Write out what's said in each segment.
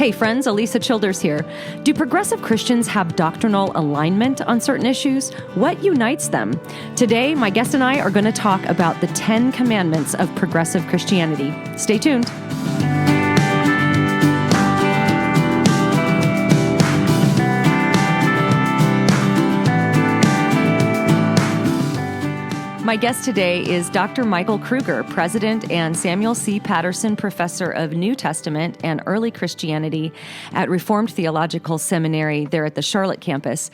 Hey friends, Alisa Childers here. Do progressive Christians have doctrinal alignment on certain issues? What unites them? Today, my guest and I are going to talk about the 10 commandments of progressive Christianity. Stay tuned. My guest today is Dr. Michael Kruger, President and Samuel C. Patterson Professor of New Testament and Early Christianity at Reformed Theological Seminary there at the Charlotte campus.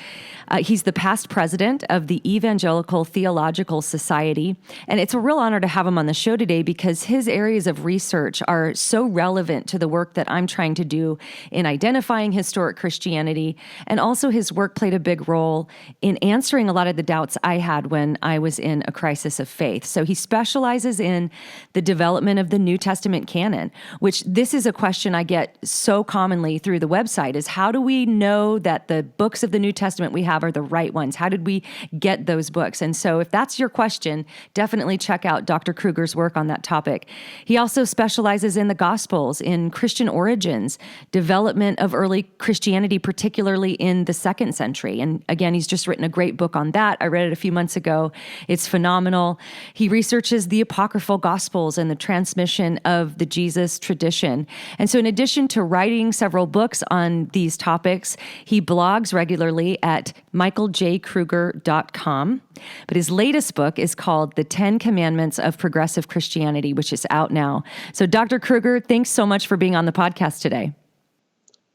He's the past president of the Evangelical Theological Society, and it's a real honor to have him on the show today because his areas of research are so relevant to the work that I'm trying to do in identifying historic Christianity, and also his work played a big role in answering a lot of the doubts I had when I was in a crisis of faith. So he specializes in the development of the New Testament canon, which this is a question I get so commonly through the website is how do we know that the books of the New Testament we have are the right ones? How did we get those books? And so if that's your question, definitely check out Dr. Kruger's work on that topic. He also specializes in the Gospels, in Christian origins, development of early Christianity, particularly in the 2nd century. And again, he's just written a great book on that. I read it a few months ago. It's phenomenal. He researches the apocryphal Gospels and the transmission of the Jesus tradition. And so in addition to writing several books on these topics, he blogs regularly at michaeljkruger.com. But his latest book is called The 10 Commandments of Progressive Christianity, which is out now. So Dr. Kruger, thanks so much for being on the podcast today.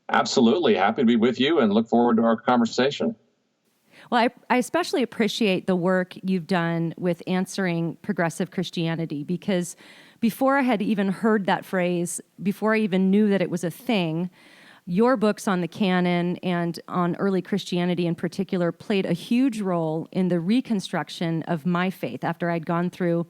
Absolutely. Happy to be with you and look forward to our conversation. Well, I especially appreciate the work you've done with answering progressive Christianity because before I had even heard that phrase, before I even knew that it was a thing, your books on the canon and on early Christianity in particular played a huge role in the reconstruction of my faith after I'd gone through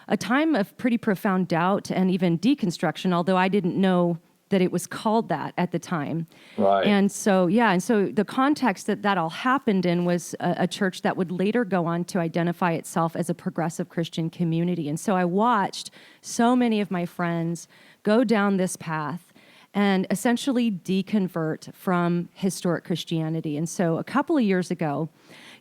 a time of pretty profound doubt and even deconstruction, although I didn't know that it was called that at the time. Right. And so the context that all happened in was a church that would later go on to identify itself as a progressive Christian community. And so I watched so many of my friends go down this path and essentially deconvert from historic Christianity. And so a couple of years ago,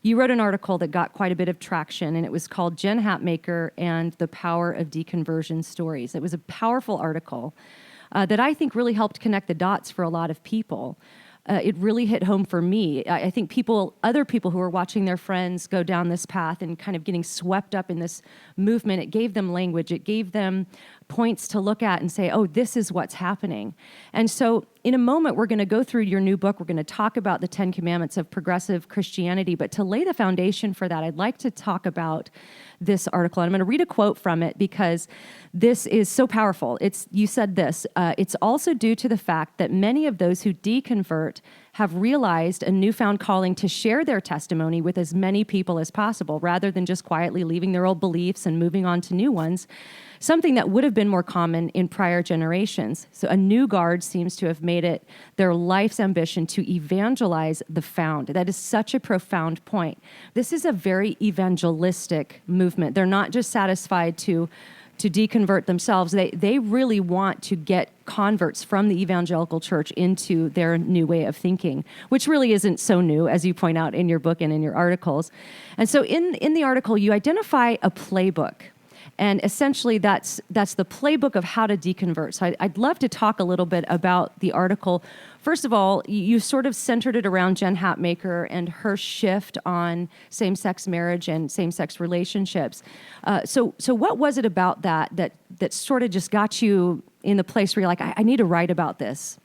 you wrote an article that got quite a bit of traction, and it was called Jen Hatmaker and the Power of Deconversion Stories. It was a powerful article that I think really helped connect the dots for a lot of people. It really hit home for me. I think other people who were watching their friends go down this path and kind of getting swept up in this movement, it gave them language. It gave them points to look at and say, oh, this is what's happening. And so in a moment, we're going to go through your new book. We're going to talk about the 10 Commandments of progressive Christianity. But to lay the foundation for that, I'd like to talk about this article. And I'm going to read a quote from it because this is so powerful. You said this, it's also due to the fact that many of those who deconvert have realized a newfound calling to share their testimony with as many people as possible, rather than just quietly leaving their old beliefs and moving on to new ones, something that would have been more common in prior generations. So a new guard seems to have made it their life's ambition to evangelize the found. That is such a profound point. This is a very evangelistic movement. They're not just satisfied to deconvert themselves. They really want to get converts from the evangelical church into their new way of thinking, which really isn't so new, as you point out in your book and in your articles. And so in the article, you identify a playbook. And essentially, that's the playbook of how to deconvert. So I'd love to talk a little bit about the article. First of all, you sort of centered it around Jen Hatmaker and her shift on same-sex marriage and same-sex relationships. So what was it about that sort of just got you in the place where you're like, I need to write about this?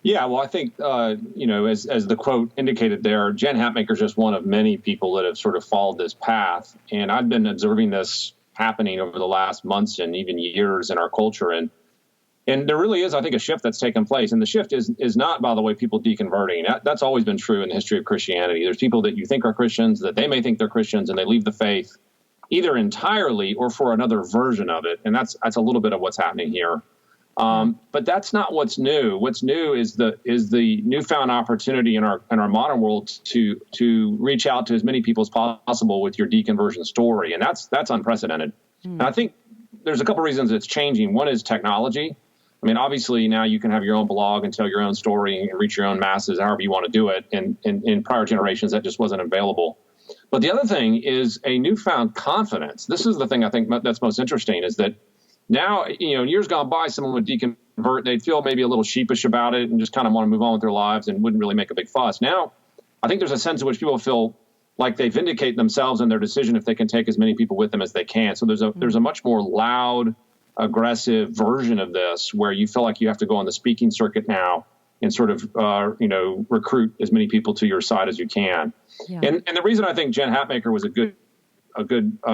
Yeah, well, I think, as the quote indicated there, Jen Hatmaker is just one of many people that have sort of followed this path. And I've been observing this happening over the last months and even years in our culture. And there really is, I think, a shift that's taken place. And the shift is not, by the way, people deconverting. That's always been true in the history of Christianity. There's people that you think are Christians, that they may think they're Christians, and they leave the faith either entirely or for another version of it. And that's a little bit of what's happening here. But that's not what's new. What's new is the newfound opportunity in our modern world to reach out to as many people as possible with your deconversion story, and that's unprecedented. And I think there's a couple reasons it's changing. One is technology. I mean, obviously now you can have your own blog and tell your own story and reach your own masses, however you want to do it. And in prior generations, that just wasn't available. But the other thing is a newfound confidence. This is the thing I think that's most interesting, is that now, in years gone by, someone would deconvert, they'd feel maybe a little sheepish about it and just kind of want to move on with their lives and wouldn't really make a big fuss. Now, I think there's a sense in which people feel like they vindicate themselves in their decision if they can take as many people with them as they can. So there's a much more loud, aggressive version of this where you feel like you have to go on the speaking circuit now and sort of, recruit as many people to your side as you can. Yeah. And the reason I think Jen Hatmaker was a good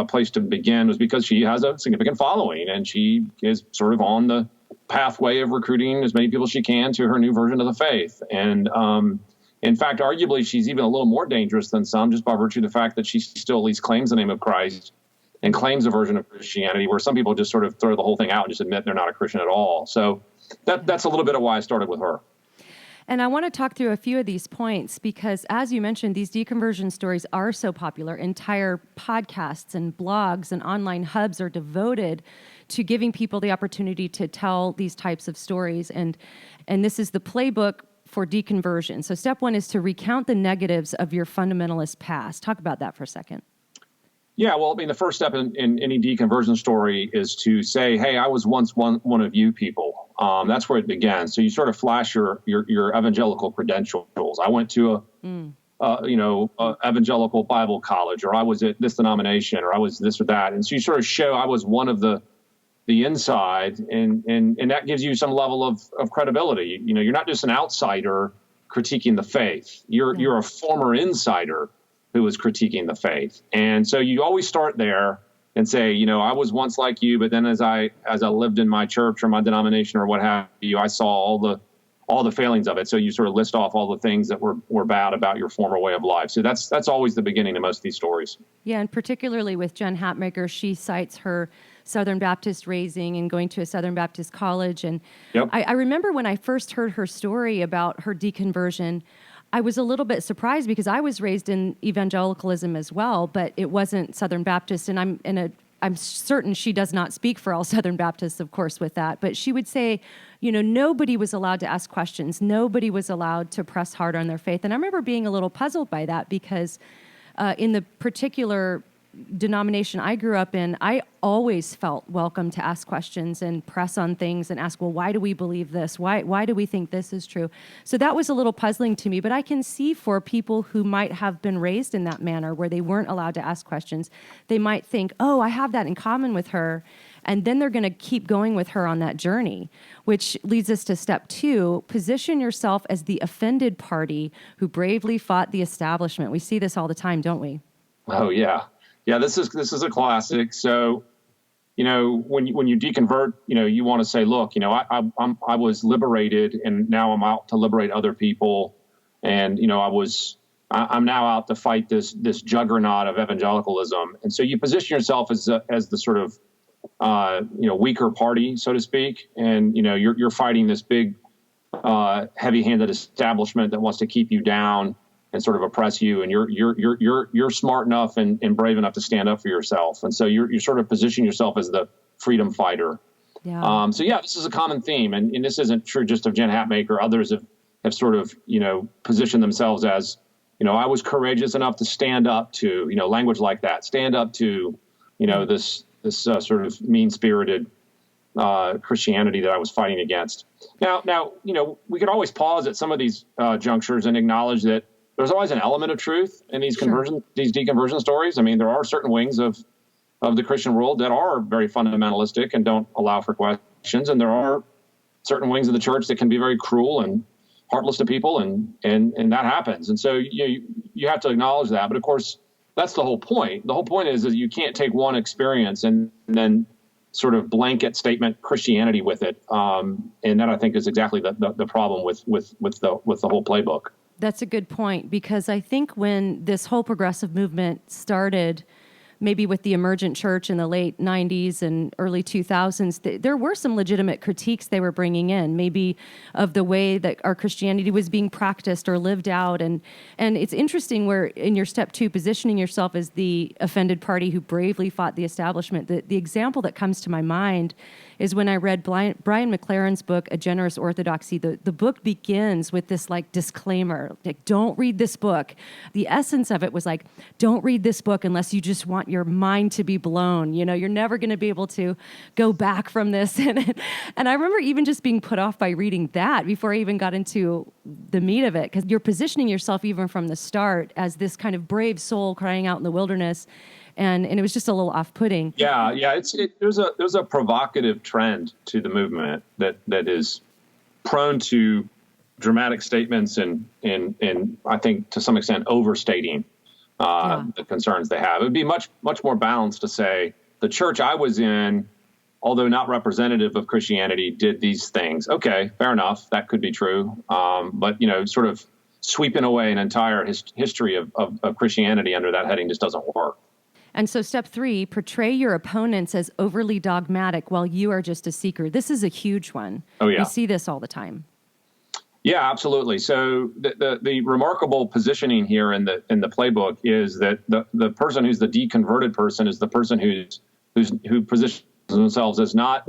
place to begin was because she has a significant following and she is sort of on the pathway of recruiting as many people as she can to her new version of the faith. And in fact, arguably, she's even a little more dangerous than some just by virtue of the fact that she still at least claims the name of Christ and claims a version of Christianity, where some people just sort of throw the whole thing out and just admit they're not a Christian at all. So that's a little bit of why I started with her. And I want to talk through a few of these points because, as you mentioned, these deconversion stories are so popular. Entire podcasts and blogs and online hubs are devoted to giving people the opportunity to tell these types of stories. And this is the playbook for deconversion. So step one is to recount the negatives of your fundamentalist past. Talk about that for a second. Yeah, well, I mean, the first step in any deconversion story is to say, hey, I was once one of you people. That's where it begins. So you sort of flash your evangelical credentials. I went to a evangelical Bible college, or I was at this denomination, or I was this or that. And so you sort of show I was one of the inside, and that gives you some level of credibility. You're not just an outsider critiquing the faith. You're a former insider who was critiquing the faith. And so you always start there and say, I was once like you, but then as I lived in my church or my denomination or what have you, I saw all the failings of it. So you sort of list off all the things that were bad about your former way of life. So that's always the beginning of most of these stories. Yeah, and particularly with Jen Hatmaker, she cites her Southern Baptist raising and going to a Southern Baptist college. And yep. I remember when I first heard her story about her deconversion, I was a little bit surprised because I was raised in evangelicalism as well, but it wasn't Southern Baptist. And I'm certain she does not speak for all Southern Baptists, of course, with that. But she would say, nobody was allowed to ask questions. Nobody was allowed to press hard on their faith. And I remember being a little puzzled by that because in the particular denomination I grew up in, I always felt welcome to ask questions and press on things and ask, well, why do we believe this? Why do we think this is true? So that was a little puzzling to me, but I can see for people who might have been raised in that manner where they weren't allowed to ask questions, they might think, oh, I have that in common with her. And then they're going to keep going with her on that journey, which leads us to step two, position yourself as the offended party who bravely fought the establishment. We see this all the time, don't we? Oh, yeah. Yeah, this is a classic. So, when you deconvert, you want to say, look, I was liberated, and now I'm out to liberate other people, and I'm now out to fight this juggernaut of evangelicalism, and so you position yourself as the sort of weaker party, so to speak, and you're fighting this big heavy-handed establishment that wants to keep you down and sort of oppress you, and you're smart enough and brave enough to stand up for yourself, and so you're sort of positioning yourself as the freedom fighter. Yeah. This is a common theme, and this isn't true just of Jen Hatmaker. Others have sort of positioned themselves as I was courageous enough to stand up to language like that, stand up to this sort of mean-spirited Christianity that I was fighting against. Now we could always pause at some of these junctures and acknowledge that there's always an element of truth in these these deconversion stories. I mean, there are certain wings of the Christian world that are very fundamentalistic and don't allow for questions, and there are certain wings of the church that can be very cruel and heartless to people, and that happens. And so you have to acknowledge that. But of course, that's the whole point. The whole point is that you can't take one experience and then sort of blanket statement Christianity with it, and that I think is exactly the problem with the whole playbook. That's a good point, because I think when this whole progressive movement started maybe with the emergent church in the late 90s and early 2000s, there were some legitimate critiques they were bringing in, maybe of the way that our Christianity was being practiced or lived out. And it's interesting where in your step 2, positioning yourself as the offended party who bravely fought the establishment, the example that comes to my mind is when I read Brian McLaren's book, A Generous Orthodoxy. The book begins with this like disclaimer, like, don't read this book. The essence of it was like, don't read this book unless you just want your mind to be blown. You know, you're never going to be able to go back from this. And I remember even just being put off by reading that before I even got into the meat of it, because you're positioning yourself even from the start as this kind of brave soul crying out in the wilderness. And it was just a little off-putting. Yeah. There's a provocative trend to the movement that is prone to dramatic statements and I think to some extent overstating the concerns they have. It would be much more balanced to say the church I was in, although not representative of Christianity, did these things. Okay, fair enough, that could be true. But sort of sweeping away an entire history of Christianity under that heading just doesn't work. And so step 3, portray your opponents as overly dogmatic while you are just a seeker. This is a huge one. Oh, yeah. We see this all the time. Yeah, absolutely. So the remarkable positioning here in the playbook is that the person who's the deconverted person is the person who positions themselves as not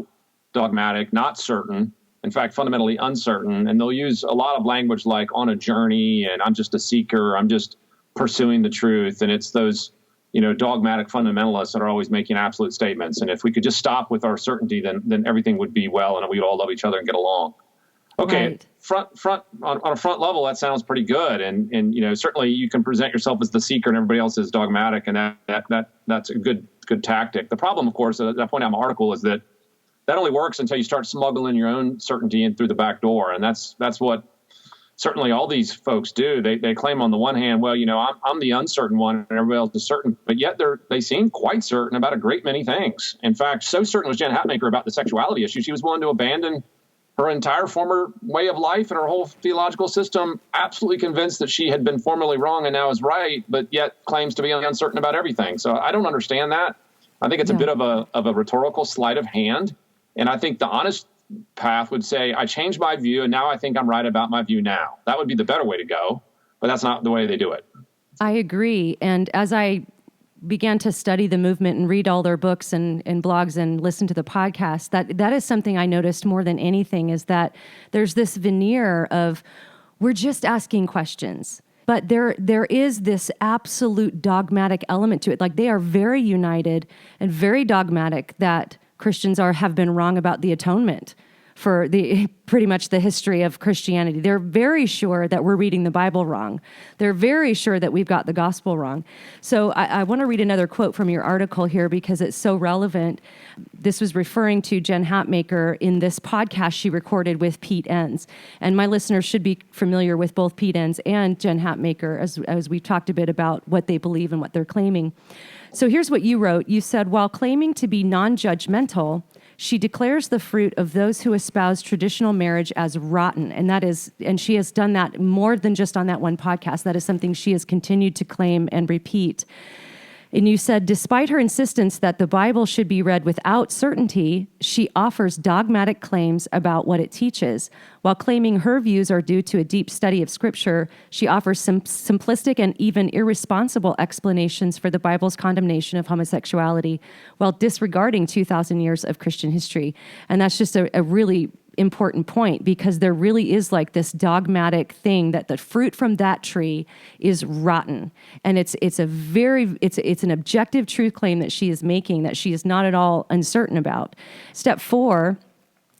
dogmatic, not certain, in fact, fundamentally uncertain. And they'll use a lot of language like on a journey and I'm just a seeker, I'm just pursuing the truth. And it's those dogmatic fundamentalists that are always making absolute statements. And if we could just stop with our certainty, then everything would be well and we'd all love each other and get along. Okay, right. On a front level, that sounds pretty good. And certainly you can present yourself as the seeker and everybody else is dogmatic, and that's a good tactic. The problem, of course, at that point in my article is that only works until you start smuggling your own certainty in through the back door. And that's what certainly all these folks do. They claim on the one hand, well, I'm the uncertain one and everybody else is certain, but yet they seem quite certain about a great many things. In fact, so certain was Jen Hatmaker about the sexuality issue, she was willing to abandon her entire former way of life and her whole theological system, absolutely convinced that she had been formerly wrong and now is right, but yet claims to be uncertain about everything. So I don't understand that. I think it's a bit of a rhetorical sleight of hand. And I think the honest path would say, I changed my view and now I think I'm right about my view now. That would be the better way to go, but that's not the way they do it. I agree. And as I began to study the movement and read all their books and blogs and listen to the podcast, that is something I noticed more than anything, is that there's this veneer of we're just asking questions. But there is this absolute dogmatic element to it. Like, they are very united and very dogmatic that Christians have been wrong about the atonement for pretty much the history of Christianity. They're very sure that we're reading the Bible wrong. They're very sure that we've got the gospel wrong. So I want to read another quote from your article here because it's so relevant. This was referring to Jen Hatmaker in this podcast she recorded with Pete Enns. And my listeners should be familiar with both Pete Enns and Jen Hatmaker as we talked a bit about what they believe and what they're claiming. So here's what you wrote. You said, while claiming to be non-judgmental, she declares the fruit of those who espouse traditional marriage as rotten. And she has done that more than just on that one podcast. That is something she has continued to claim and repeat. And you said, despite her insistence that the Bible should be read without certainty, she offers dogmatic claims about what it teaches. While claiming her views are due to a deep study of Scripture, she offers some simplistic and even irresponsible explanations for the Bible's condemnation of homosexuality, while disregarding 2,000 years of Christian history. And that's just a really important point, because there really is like this dogmatic thing that the fruit from that tree is rotten. And it's an objective truth claim that she is making that she is not at all uncertain about. Step 4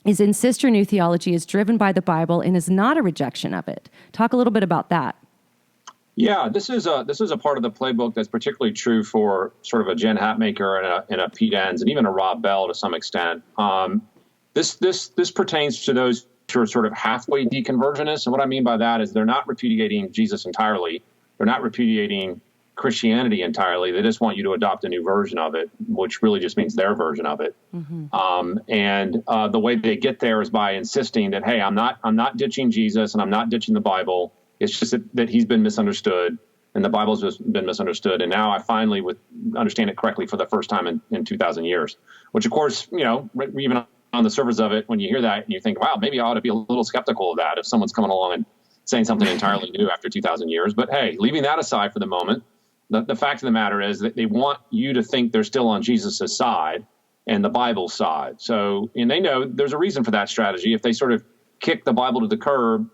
is insist your new theology is driven by the Bible and is not a rejection of it. Talk a little bit about that. Yeah, this is a part of the playbook that's particularly true for sort of a Jen Hatmaker and a Pete Enns and even a Rob Bell to some extent. This pertains to those who are sort of halfway deconversionists. And what I mean by that is they're not repudiating Jesus entirely. They're not repudiating Christianity entirely. They just want you to adopt a new version of it, which really just means their version of it. Mm-hmm. And the way they get there is by insisting that, hey, I'm not ditching Jesus and I'm not ditching the Bible. It's just that he's been misunderstood. and the Bible's just been misunderstood. And now I finally would understand it correctly for the first time in 2,000 years, which of course, even on the surface of it, when you hear that, you think, wow, maybe I ought to be a little skeptical of that if someone's coming along and saying something entirely new after 2,000 years. But hey, leaving that aside for the moment, the fact of the matter is that they want you to think they're still on Jesus's side and the Bible's side. So, and they know there's a reason for that strategy. If they sort of kick the Bible to the curb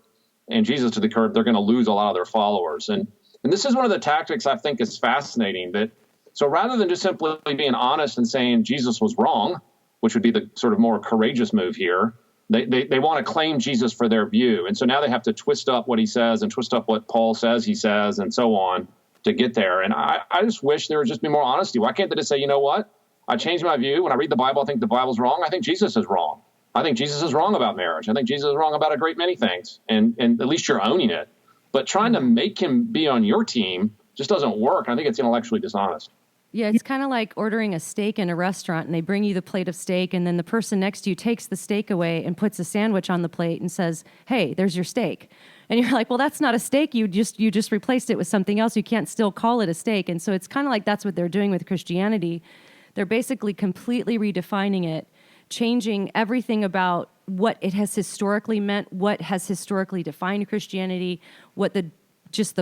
and Jesus to the curb, they're going to lose a lot of their followers. And this is one of the tactics I think is fascinating. So rather than just simply being honest and saying Jesus was wrong, which would be the sort of more courageous move here, they want to claim Jesus for their view. And so now they have to twist up what he says and twist up what Paul says he says and so on to get there. And I just wish there would just be more honesty. Why can't they just say, you know what? I changed my view. When I read the Bible, I think the Bible's wrong. I think Jesus is wrong. I think Jesus is wrong about marriage. I think Jesus is wrong about a great many things. And at least you're owning it. But trying to make him be on your team just doesn't work. I think it's intellectually dishonest. Yeah, it's kind of like ordering a steak in a restaurant and they bring you the plate of steak and then the person next to you takes the steak away and puts a sandwich on the plate and says, hey, there's your steak. And you're like, well, that's not a steak. You just replaced it with something else. You can't still call it a steak. And so it's kind of like that's what they're doing with Christianity. They're basically completely redefining it, changing everything about what it has historically meant, what has historically defined Christianity, what the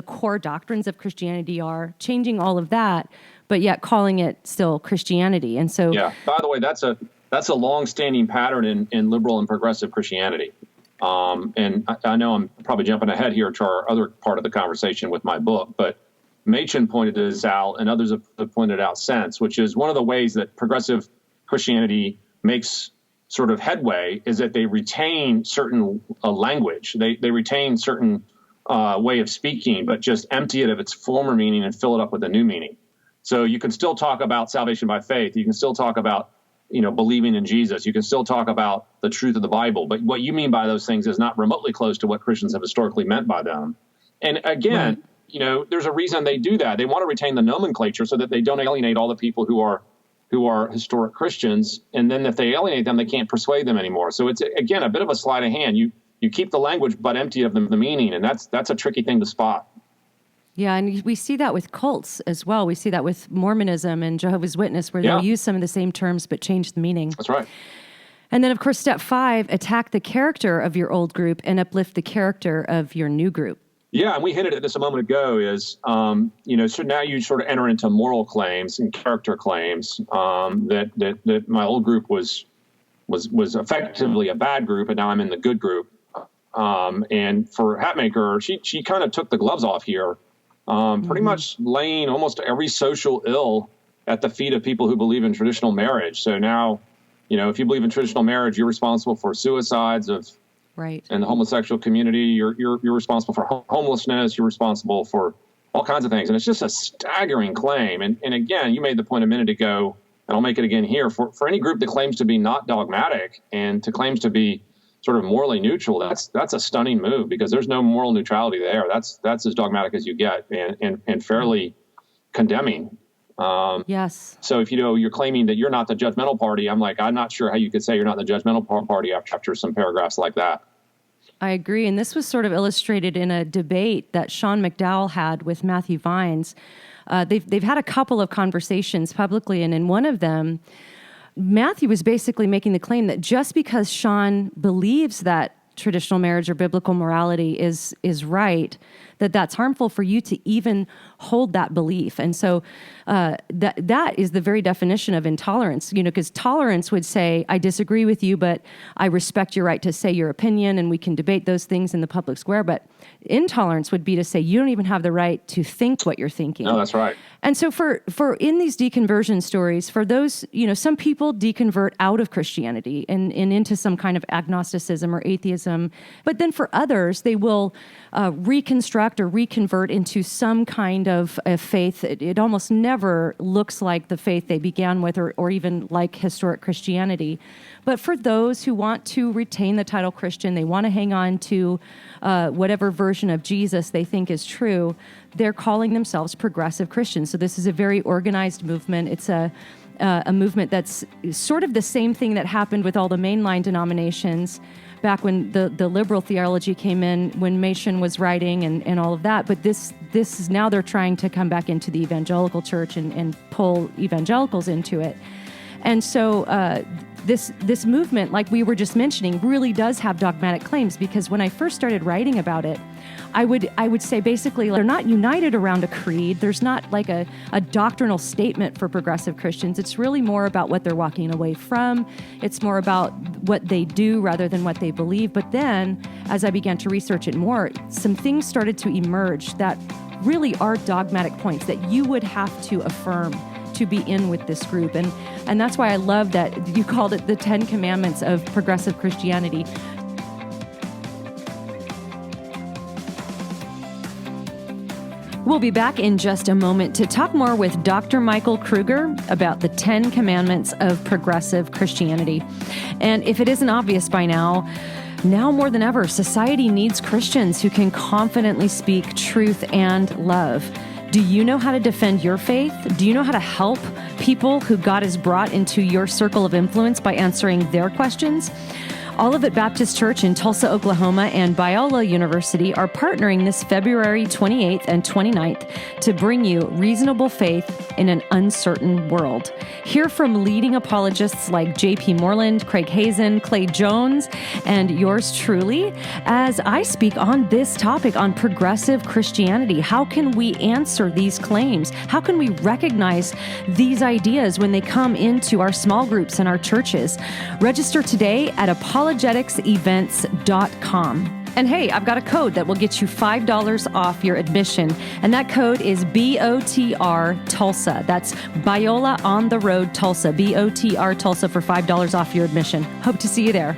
core doctrines of Christianity are, changing all of that, but yet calling it still Christianity. And so, yeah. By the way, that's a long-standing pattern in liberal and progressive Christianity. And I know I'm probably jumping ahead here to our other part of the conversation with my book, but Machen pointed this out, and others have pointed out since, which is one of the ways that progressive Christianity makes sort of headway is that they retain certain language. They retain certain way of speaking, but just empty it of its former meaning and fill it up with a new meaning. So you can still talk about salvation by faith. You can still talk about, believing in Jesus. You can still talk about the truth of the Bible. But what you mean by those things is not remotely close to what Christians have historically meant by them. And again, there's a reason they do that. They want to retain the nomenclature so that they don't alienate all the people who are historic Christians. And then if they alienate them, they can't persuade them anymore. So it's, again, a bit of a sleight of hand. You keep the language, but empty of the meaning. And that's a tricky thing to spot. Yeah, and we see that with cults as well. We see that with Mormonism and Jehovah's Witness, where they'll use some of the same terms but change the meaning. That's right. And then, of course, step 5, attack the character of your old group and uplift the character of your new group. Yeah, and we hinted at this a moment ago, is, so now you sort of enter into moral claims and character claims that my old group was effectively a bad group, and now I'm in the good group. And for Hatmaker, she kind of took the gloves off here, pretty much laying almost every social ill at the feet of people who believe in traditional marriage. So now, if you believe in traditional marriage, you're responsible for suicides in the homosexual community. You're responsible for homelessness. You're responsible for all kinds of things. And it's just a staggering claim. And again, you made the point a minute ago, and I'll make it again here, for any group that claims to be not dogmatic and claims to be sort of morally neutral, that's a stunning move, because there's no moral neutrality there. That's as dogmatic as you get, and fairly condemning. Yes. So if you're claiming that you're not the judgmental party, I'm not sure how you could say you're not the judgmental party after some paragraphs like that. I agree, and this was sort of illustrated in a debate that Sean McDowell had with Matthew Vines. They've had a couple of conversations publicly, and in one of them, Matthew was basically making the claim that just because Sean believes that traditional marriage or biblical morality is right, that's harmful for you to even hold that belief. And so that is the very definition of intolerance, because tolerance would say, I disagree with you, but I respect your right to say your opinion, and we can debate those things in the public square. But intolerance would be to say, you don't even have the right to think what you're thinking. No, that's right. And so for in these deconversion stories, for those, some people deconvert out of Christianity and into some kind of agnosticism or atheism. But then for others, they will reconstruct or reconvert into some kind of a faith. It almost never looks like the faith they began with, or even like historic Christianity. But for those who want to retain the title Christian, they want to hang on to whatever version of Jesus they think is true, they're calling themselves progressive Christians. So this is a very organized movement. It's a movement that's sort of the same thing that happened with all the mainline denominations back when the liberal theology came in, when Machen was writing and all of that. But this is now they're trying to come back into the evangelical church and pull evangelicals into it. And so this movement, like we were just mentioning, really does have dogmatic claims, because when I first started writing about it, I would say basically they're not united around a creed. There's not like a doctrinal statement for progressive Christians. It's really more about what they're walking away from. It's more about what they do rather than what they believe. But then, as I began to research it more, some things started to emerge that really are dogmatic points that you would have to affirm to be in with this group. And that's why I love that you called it the 10 Commandments of progressive Christianity. We'll be back in just a moment to talk more with Dr. Michael Kruger about the 10 Commandments of progressive Christianity. And if it isn't obvious by now more than ever, society needs Christians who can confidently speak truth and love. Do you know how to defend your faith? Do you know how to help people who God has brought into your circle of influence by answering their questions? Olivet Baptist Church in Tulsa, Oklahoma, and Biola University are partnering this February 28th and 29th to bring you reasonable faith in an uncertain world. Hear from leading apologists like J.P. Moreland, Craig Hazen, Clay Jones, and yours truly, as I speak on this topic on progressive Christianity. How can we answer these claims? How can we recognize these ideas when they come into our small groups and our churches? Register today at apologeticsevents.com. And hey, I've got a code that will get you $5 off your admission. And that code is BOTR Tulsa. That's Biola on the Road Tulsa. BOTR Tulsa for $5 off your admission. Hope to see you there.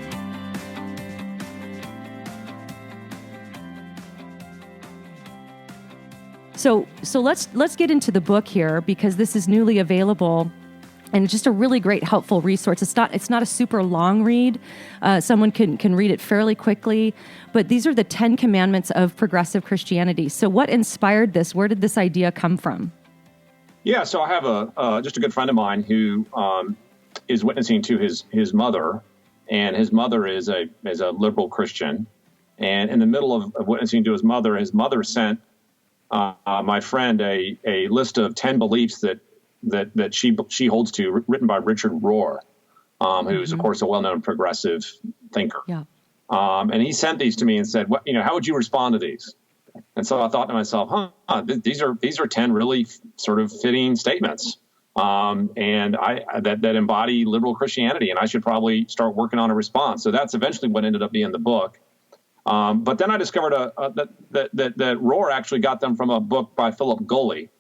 So let's get into the book here, because this is newly available. And it's just a really great, helpful resource. It's not a super long read. Someone can read it fairly quickly. But these are the 10 Commandments of progressive Christianity. So what inspired this? Where did this idea come from? Yeah, so I have just a good friend of mine who is witnessing to his mother, and his mother is a liberal Christian. And in the middle of witnessing to his mother sent my friend a list of 10 beliefs that she holds to, written by Richard Rohr, who's of course a well-known progressive thinker. Yeah. And he sent these to me and said, how would you respond to these? And so I thought to myself, these are 10 really sort of fitting statements, and that embody liberal Christianity, and I should probably start working on a response. So that's eventually what ended up being the book. But then I discovered that Rohr actually got them from a book by Philip Gulley.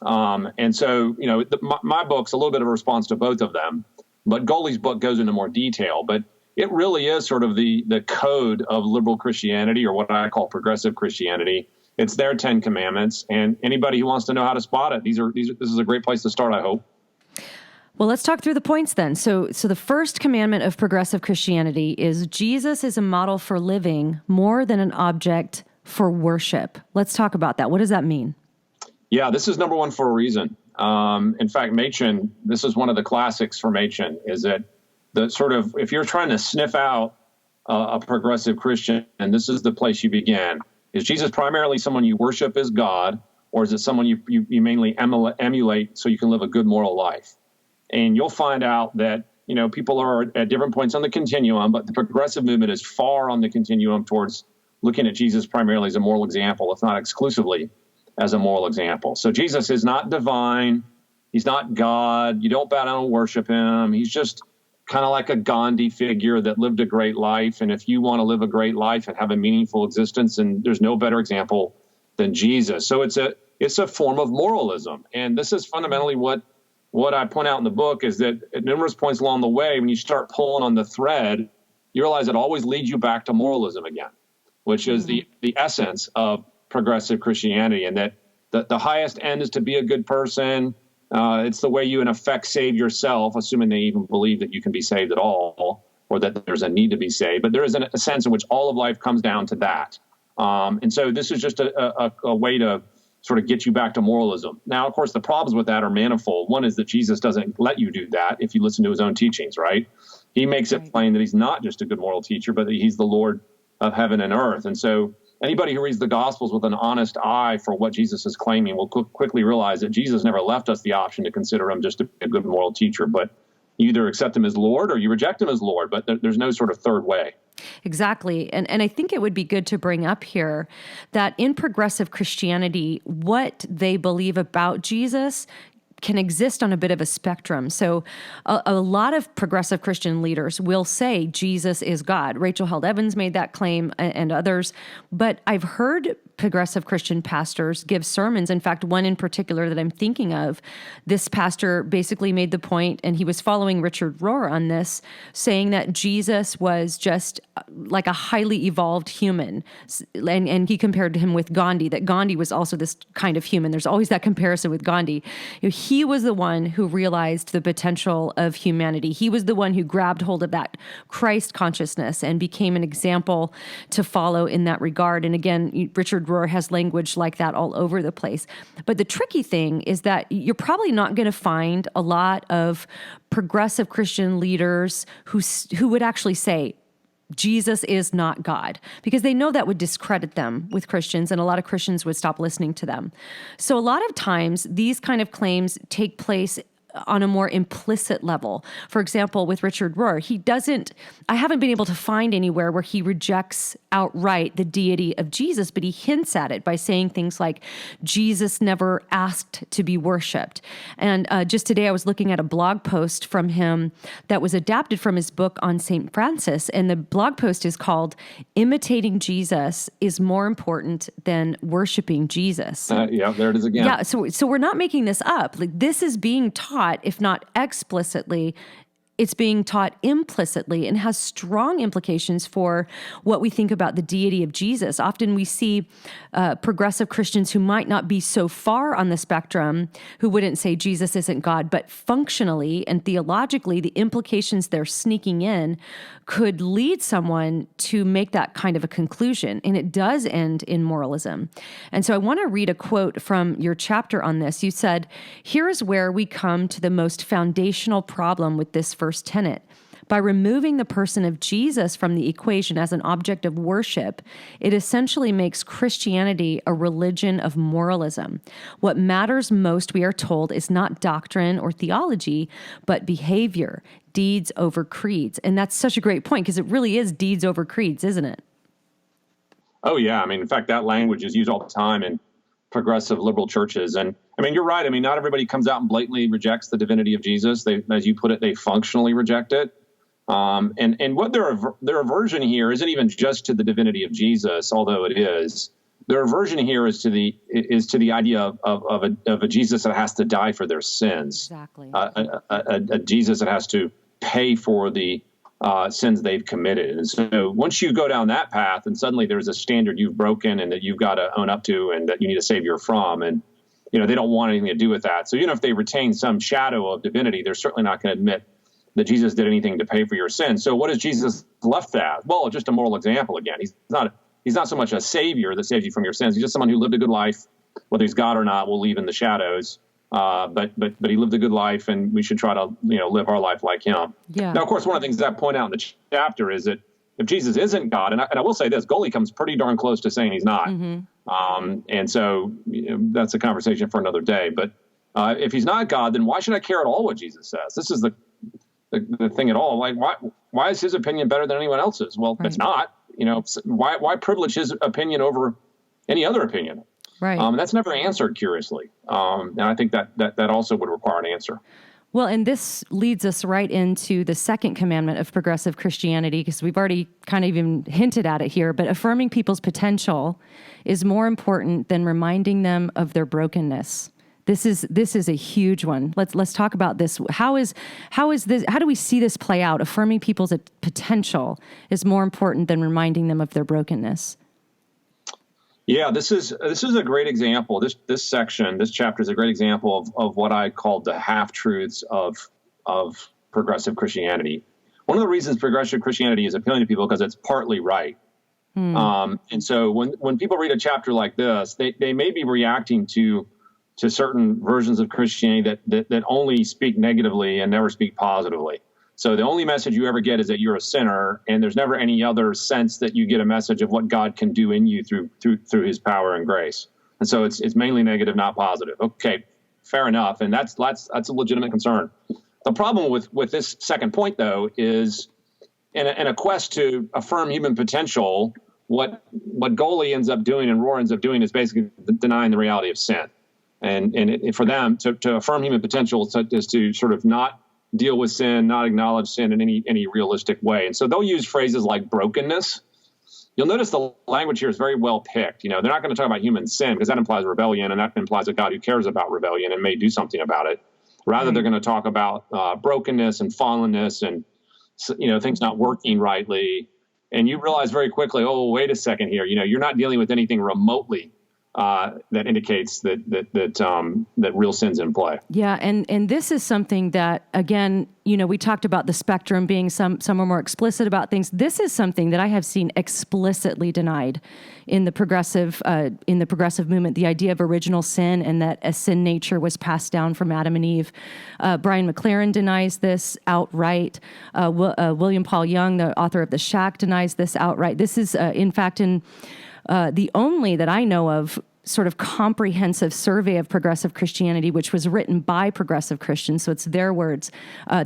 And so, my book's a little bit of a response to both of them, but Gulley's book goes into more detail. But it really is sort of the code of liberal Christianity, or what I call progressive Christianity. It's their 10 Commandments, and anybody who wants to know how to spot it, this is a great place to start, I hope. Well, let's talk through the points then. So the first commandment of progressive Christianity is Jesus is a model for living more than an object for worship. Let's talk about that. What does that mean? Yeah, this is number one for a reason. In fact, Machen, this is one of the classics for Machen, is that if you're trying to sniff out a progressive Christian, and this is the place you begin, is Jesus primarily someone you worship as God, or is it someone you mainly emulate so you can live a good moral life? And you'll find out that, people are at different points on the continuum, but the progressive movement is far on the continuum towards looking at Jesus primarily as a moral example, if not exclusively as a moral example. So Jesus is not divine. He's not God. You don't bow down and worship him. He's just kind of like a Gandhi figure that lived a great life. And if you want to live a great life and have a meaningful existence, and there's no better example than Jesus. So it's a form of moralism. And this is fundamentally what I point out in the book, is that at numerous points along the way, when you start pulling on the thread, you realize it always leads you back to moralism again, which is the essence of progressive Christianity, and that the highest end is to be a good person. It's the way you, in effect, save yourself, assuming they even believe that you can be saved at all, or that there's a need to be saved. But there is a sense in which all of life comes down to that. And so this is just a way to sort of get you back to moralism. Now, of course, the problems with that are manifold. One is that Jesus doesn't let you do that if you listen to his own teachings, right? He makes it plain that he's not just a good moral teacher, but that he's the Lord of heaven and earth. And so anybody who reads the Gospels with an honest eye for what Jesus is claiming will quickly realize that Jesus never left us the option to consider him just a good moral teacher, but you either accept him as Lord or you reject him as Lord, but there's no sort of third way. Exactly. And I think it would be good to bring up here that in progressive Christianity, what they believe about Jesus can exist on a bit of a spectrum. So a lot of progressive Christian leaders will say Jesus is God. Rachel Held Evans made that claim and others. But I've heard progressive Christian pastors give sermons. In fact, one in particular that I'm thinking of, this pastor basically made the point, and he was following Richard Rohr on this, saying that Jesus was just like a highly evolved human. And he compared him with Gandhi, that Gandhi was also this kind of human. There's always that comparison with Gandhi. He was the one who realized the potential of humanity. He was the one who grabbed hold of that Christ consciousness and became an example to follow in that regard. And again, Richard Rohr has language like that all over the place. But the tricky thing is that you're probably not going to find a lot of progressive Christian leaders who would actually say, Jesus is not God, because they know that would discredit them with Christians, and a lot of Christians would stop listening to them. So a lot of times these kind of claims take place on a more implicit level. For example, with Richard Rohr, I haven't been able to find anywhere where he rejects outright the deity of Jesus, but he hints at it by saying things like, Jesus never asked to be worshiped. And just today I was looking at a blog post from him that was adapted from his book on St. Francis, and the blog post is called Imitating Jesus is More Important Than Worshiping Jesus. Yeah, there it is again. Yeah, so we're not making this up. Like, this is being taught, if not explicitly, it's being taught implicitly and has strong implications for what we think about the deity of Jesus. Often we see progressive Christians who might not be so far on the spectrum, who wouldn't say Jesus isn't God, but functionally and theologically, the implications they're sneaking in could lead someone to make that kind of a conclusion. And it does end in moralism. And so I want to read a quote from your chapter on this. You said, "Here is where we come to the most foundational problem with this first tenet. By removing the person of Jesus from the equation as an object of worship, it essentially makes Christianity a religion of moralism. What matters most, we are told, is not doctrine or theology, but behavior, deeds over creeds." And that's such a great point, because it really is deeds over creeds, isn't it? Oh, yeah. I mean, in fact, that language is used all the time in progressive liberal churches. And I mean, you're right. I mean, not everybody comes out and blatantly rejects the divinity of Jesus. They, as you put it, they functionally reject it. And what their aversion here isn't even just to the divinity of Jesus, although it is. Their aversion here is to the idea of a Jesus that has to die for their sins. Exactly. A Jesus that has to pay for the sins they've committed. And so once you go down that path, and suddenly there's a standard you've broken and that you've got to own up to and that you need a savior from, and they don't want anything to do with that. So even if they retain some shadow of divinity, they're certainly not going to admit that Jesus did anything to pay for your sins. So what is Jesus left as? Well, just a moral example again. He's not so much a savior that saves you from your sins. He's just someone who lived a good life. Whether he's God or not, we'll leave in the shadows. But he lived a good life, and we should try to live our life like him. Yeah. Now, of course, one of the things that I point out in the chapter is that if Jesus isn't God, and I will say this, Goley comes pretty darn close to saying he's not. Mm-hmm. And so that's a conversation for another day. But if he's not God, then why should I care at all what Jesus says? This is the thing at all. Like, why is his opinion better than anyone else's? Well, right. It's not. Why privilege his opinion over any other opinion? Right. That's never answered, curiously. And I think that also would require an answer. Well, and this leads us right into the second commandment of progressive Christianity, because we've already kind of even hinted at it here, but affirming people's potential is more important than reminding them of their brokenness. This is a huge one. Let's talk about this. How do we see this play out? Affirming people's potential is more important than reminding them of their brokenness. Yeah, this is a great example. This chapter is a great example of what I called the half-truths of progressive Christianity. One of the reasons progressive Christianity is appealing to people because it's partly right. And so when people read a chapter like this, they may be reacting to certain versions of Christianity that only speak negatively and never speak positively. So the only message you ever get is that you're a sinner, and there's never any other sense that you get a message of what God can do in you through his power and grace. And so it's mainly negative, not positive. Okay, fair enough. And that's a legitimate concern. The problem with this second point, though, is in a quest to affirm human potential, what Goley ends up doing and Rohr ends up doing is basically denying the reality of sin. And for them to affirm human potential is to sort of not deal with sin, not acknowledge sin in any realistic way. And so they'll use phrases like brokenness. You'll notice the language here is very well picked. They're not going to talk about human sin because that implies rebellion, and that implies a God who cares about rebellion and may do something about it. Rather, they're going to talk about brokenness and fallenness and things not working rightly. And you realize very quickly, oh, wait a second here. You're not dealing with anything remotely that indicates that real sin's in play. Yeah, and this is something that, again, we talked about the spectrum being some are more explicit about things. This is something that I have seen explicitly denied in the progressive movement, the idea of original sin and that a sin nature was passed down from Adam and Eve. Brian McLaren denies this outright. William Paul Young, the author of The Shack, denies this outright. This is, in fact, in the only that I know of sort of comprehensive survey of progressive Christianity, which was written by progressive Christians, so it's their words,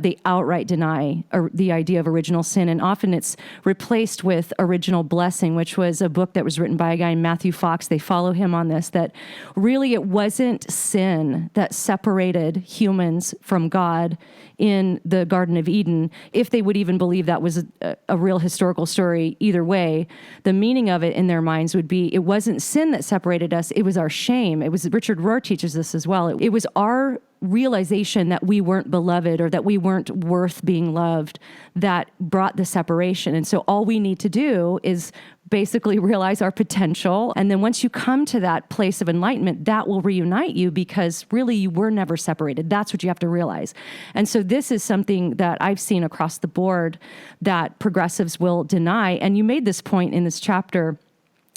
they outright deny the idea of original sin, and often it's replaced with original blessing, which was a book that was written by a guy, Matthew Fox. They follow him on this, that really it wasn't sin that separated humans from God in the Garden of Eden, if they would even believe that was a real historical story. Either way, the meaning of it in their minds would be, it wasn't sin that separated us, it was our shame. It was, Richard Rohr teaches this as well. It was our realization that we weren't beloved or that we weren't worth being loved that brought the separation. And so all we need to do is basically realize our potential. And then once you come to that place of enlightenment, that will reunite you, because really you were never separated. That's what you have to realize. And so this is something that I've seen across the board that progressives will deny. And you made this point in this chapter.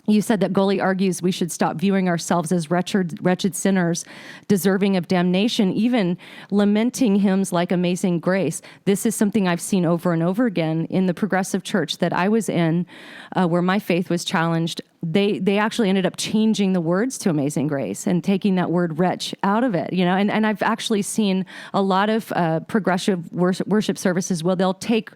You said that Goley argues we should stop viewing ourselves as wretched sinners, deserving of damnation, even lamenting hymns like Amazing Grace. This is something I've seen over and over again in the progressive church that I was in, where my faith was challenged. They actually ended up changing the words to Amazing Grace and taking that word wretch out of it, and I've actually seen a lot of progressive worship services where they'll take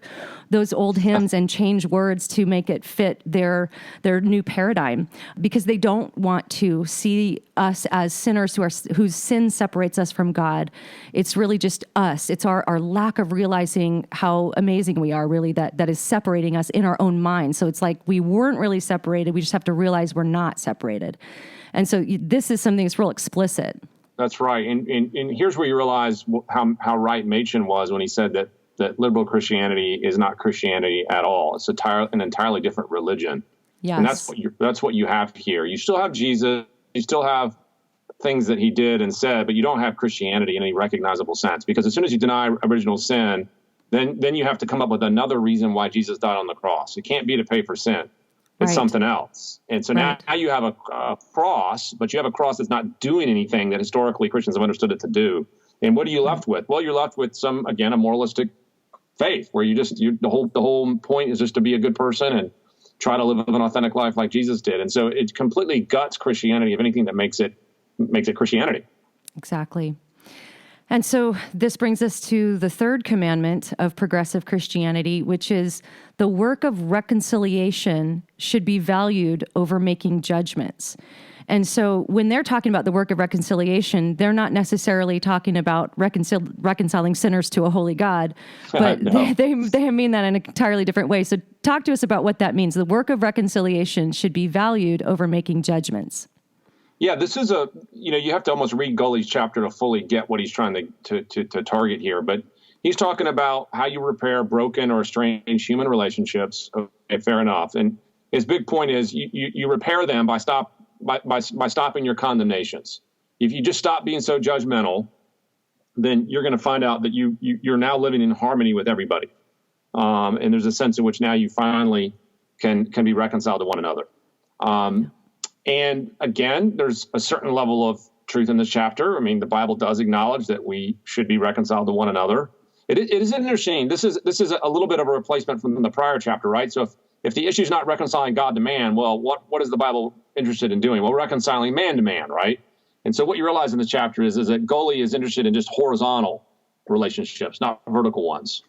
those old hymns and change words to make it fit their new paradigm, because they don't want to see us as sinners whose sin separates us from God. It's really just us. It's our lack of realizing how amazing we are, really, that is separating us in our own mind. So it's like we weren't really separated. We just have to realize we're not separated. And so this is something that's real explicit. That's right. And here's where you realize how right Machen was when he said that liberal Christianity is not Christianity at all. It's an entirely different religion. Yes. And that's what you have here. You still have Jesus. You still have things that he did and said, but you don't have Christianity in any recognizable sense. Because as soon as you deny original sin, then you have to come up with another reason why Jesus died on the cross. It can't be to pay for sin. It's something else. And so now you have a cross, but you have a cross that's not doing anything that historically Christians have understood it to do. And what are you left with? Well, you're left with a moralistic faith where the whole point is just to be a good person and try to live an authentic life like Jesus did. And so it completely guts Christianity of anything that makes it Christianity. Exactly. And so this brings us to the third commandment of progressive Christianity, which is the work of reconciliation should be valued over making judgments. And so when they're talking about the work of reconciliation, they're not necessarily talking about reconciling sinners to a holy God, but no. they mean that in an entirely different way. So talk to us about what that means. The work of reconciliation should be valued over making judgments. Yeah, this is you have to almost read Goley's chapter to fully get what he's trying to target here. But he's talking about how you repair broken or estranged human relationships. Okay, fair enough. And his big point is you repair them by stopping your condemnations. If you just stop being so judgmental, then you're going to find out that you're now living in harmony with everybody. And there's a sense in which now you finally can be reconciled to one another. And again, there's a certain level of truth in this chapter. I mean, the Bible does acknowledge that we should be reconciled to one another. It is interesting. This is a little bit of a replacement from the prior chapter, right? So if the issue is not reconciling God to man, well, what is the Bible interested in doing? Well, reconciling man to man, right? And so what you realize in this chapter is that Gully is interested in just horizontal relationships, not vertical ones.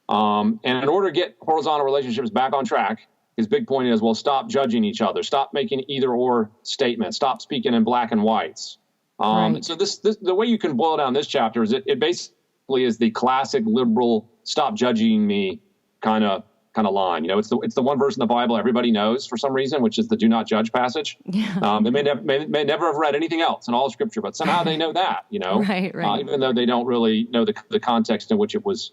And in order to get horizontal relationships back on track, his big point is, well, stop judging each other, stop making either or statements, stop speaking in black and whites. Right. So this the way you can boil down this chapter is it basically is the classic liberal stop judging me kind of line. You know, it's the one verse in the Bible everybody knows for some reason, which is the do not judge passage. Yeah. They may never have read anything else in all of Scripture, but somehow they know that, you know, Right. even though they don't really know the context in which it was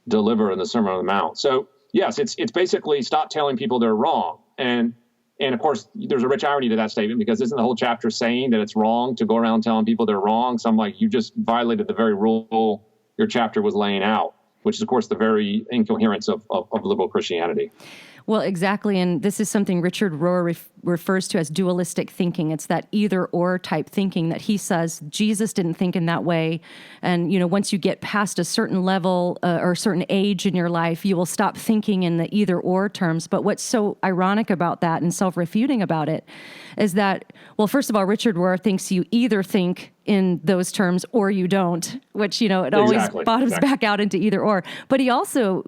delivered in the Sermon on the Mount. So yes, it's basically stop telling people they're wrong. And of course, there's a rich irony to that statement, because isn't the whole chapter saying that it's wrong to go around telling people they're wrong? So I'm like, you just violated the very rule your chapter was laying out, which is, of course, the very incoherence of liberal Christianity. Well, exactly. And this is something Richard Rohr refers to as dualistic thinking. It's that either or type thinking that he says Jesus didn't think in that way. And, you know, once you get past a certain level or a certain age in your life, you will stop thinking in the either or terms. But what's so ironic about that and self-refuting about it is that, well, first of all, Richard Rohr thinks you either think in those terms or you don't, which, you know, it always bottoms back out into either or. But he also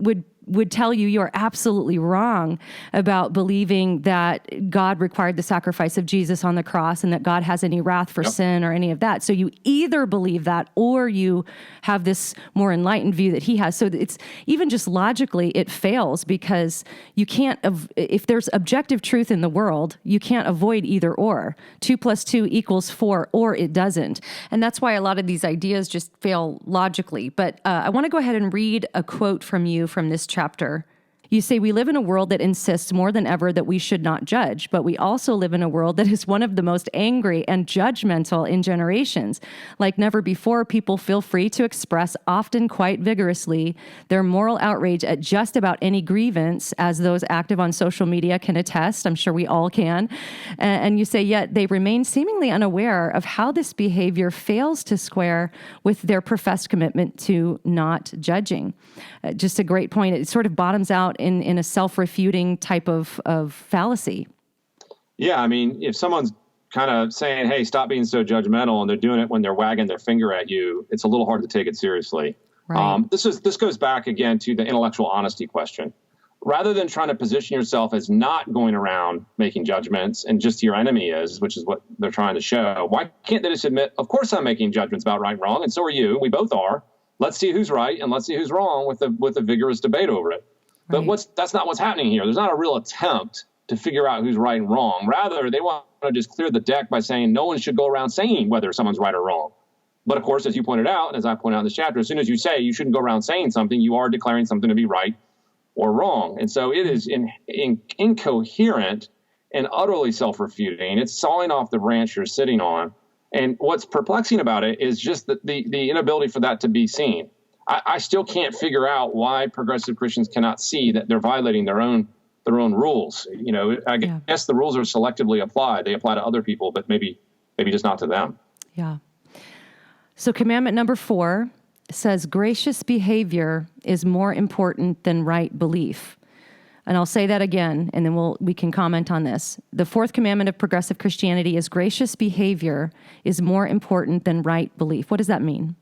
would tell you you're absolutely wrong about believing that God required the sacrifice of Jesus on the cross and that God has any wrath for sin or any of that. So you either believe that or you have this more enlightened view that he has. So it's even just logically, it fails, because you can't, if there's objective truth in the world, you can't avoid either or. 2 + 2 = 4, or it doesn't. And that's why a lot of these ideas just fail logically. But I want to go ahead and read a quote from you from this chapter. You say, we live in a world that insists more than ever that we should not judge, but we also live in a world that is one of the most angry and judgmental in generations. Like never before, people feel free to express, often quite vigorously, their moral outrage at just about any grievance, as those active on social media can attest. I'm sure we all can. And you say, yet they remain seemingly unaware of how this behavior fails to square with their professed commitment to not judging. Just a great point. It sort of bottoms out in a self-refuting type of fallacy. Yeah, I mean, if someone's kind of saying, hey, stop being so judgmental, and they're doing it when they're wagging their finger at you, it's a little hard to take it seriously. Right. This goes back again to the intellectual honesty question. Rather than trying to position yourself as not going around making judgments and just your enemy is, which is what they're trying to show, why can't they just admit, of course I'm making judgments about right and wrong, and so are you, we both are. Let's see who's right and let's see who's wrong with a vigorous debate over it. But that's not what's happening here. There's not a real attempt to figure out who's right and wrong. Rather, they want to just clear the deck by saying no one should go around saying whether someone's right or wrong. But of course, as you pointed out, and as I point out in this chapter, as soon as you say you shouldn't go around saying something, you are declaring something to be right or wrong. And so it is incoherent and utterly self-refuting. It's sawing off the branch you're sitting on. And what's perplexing about it is just the inability for that to be seen. I still can't figure out why progressive Christians cannot see that they're violating their own rules. You know, I guess the rules are selectively applied. They apply to other people, but maybe just not to them. Yeah. So commandment number 4 says gracious behavior is more important than right belief. And I'll say that again, and then we can comment on this. The 4th commandment of progressive Christianity is gracious behavior is more important than right belief. What does that mean?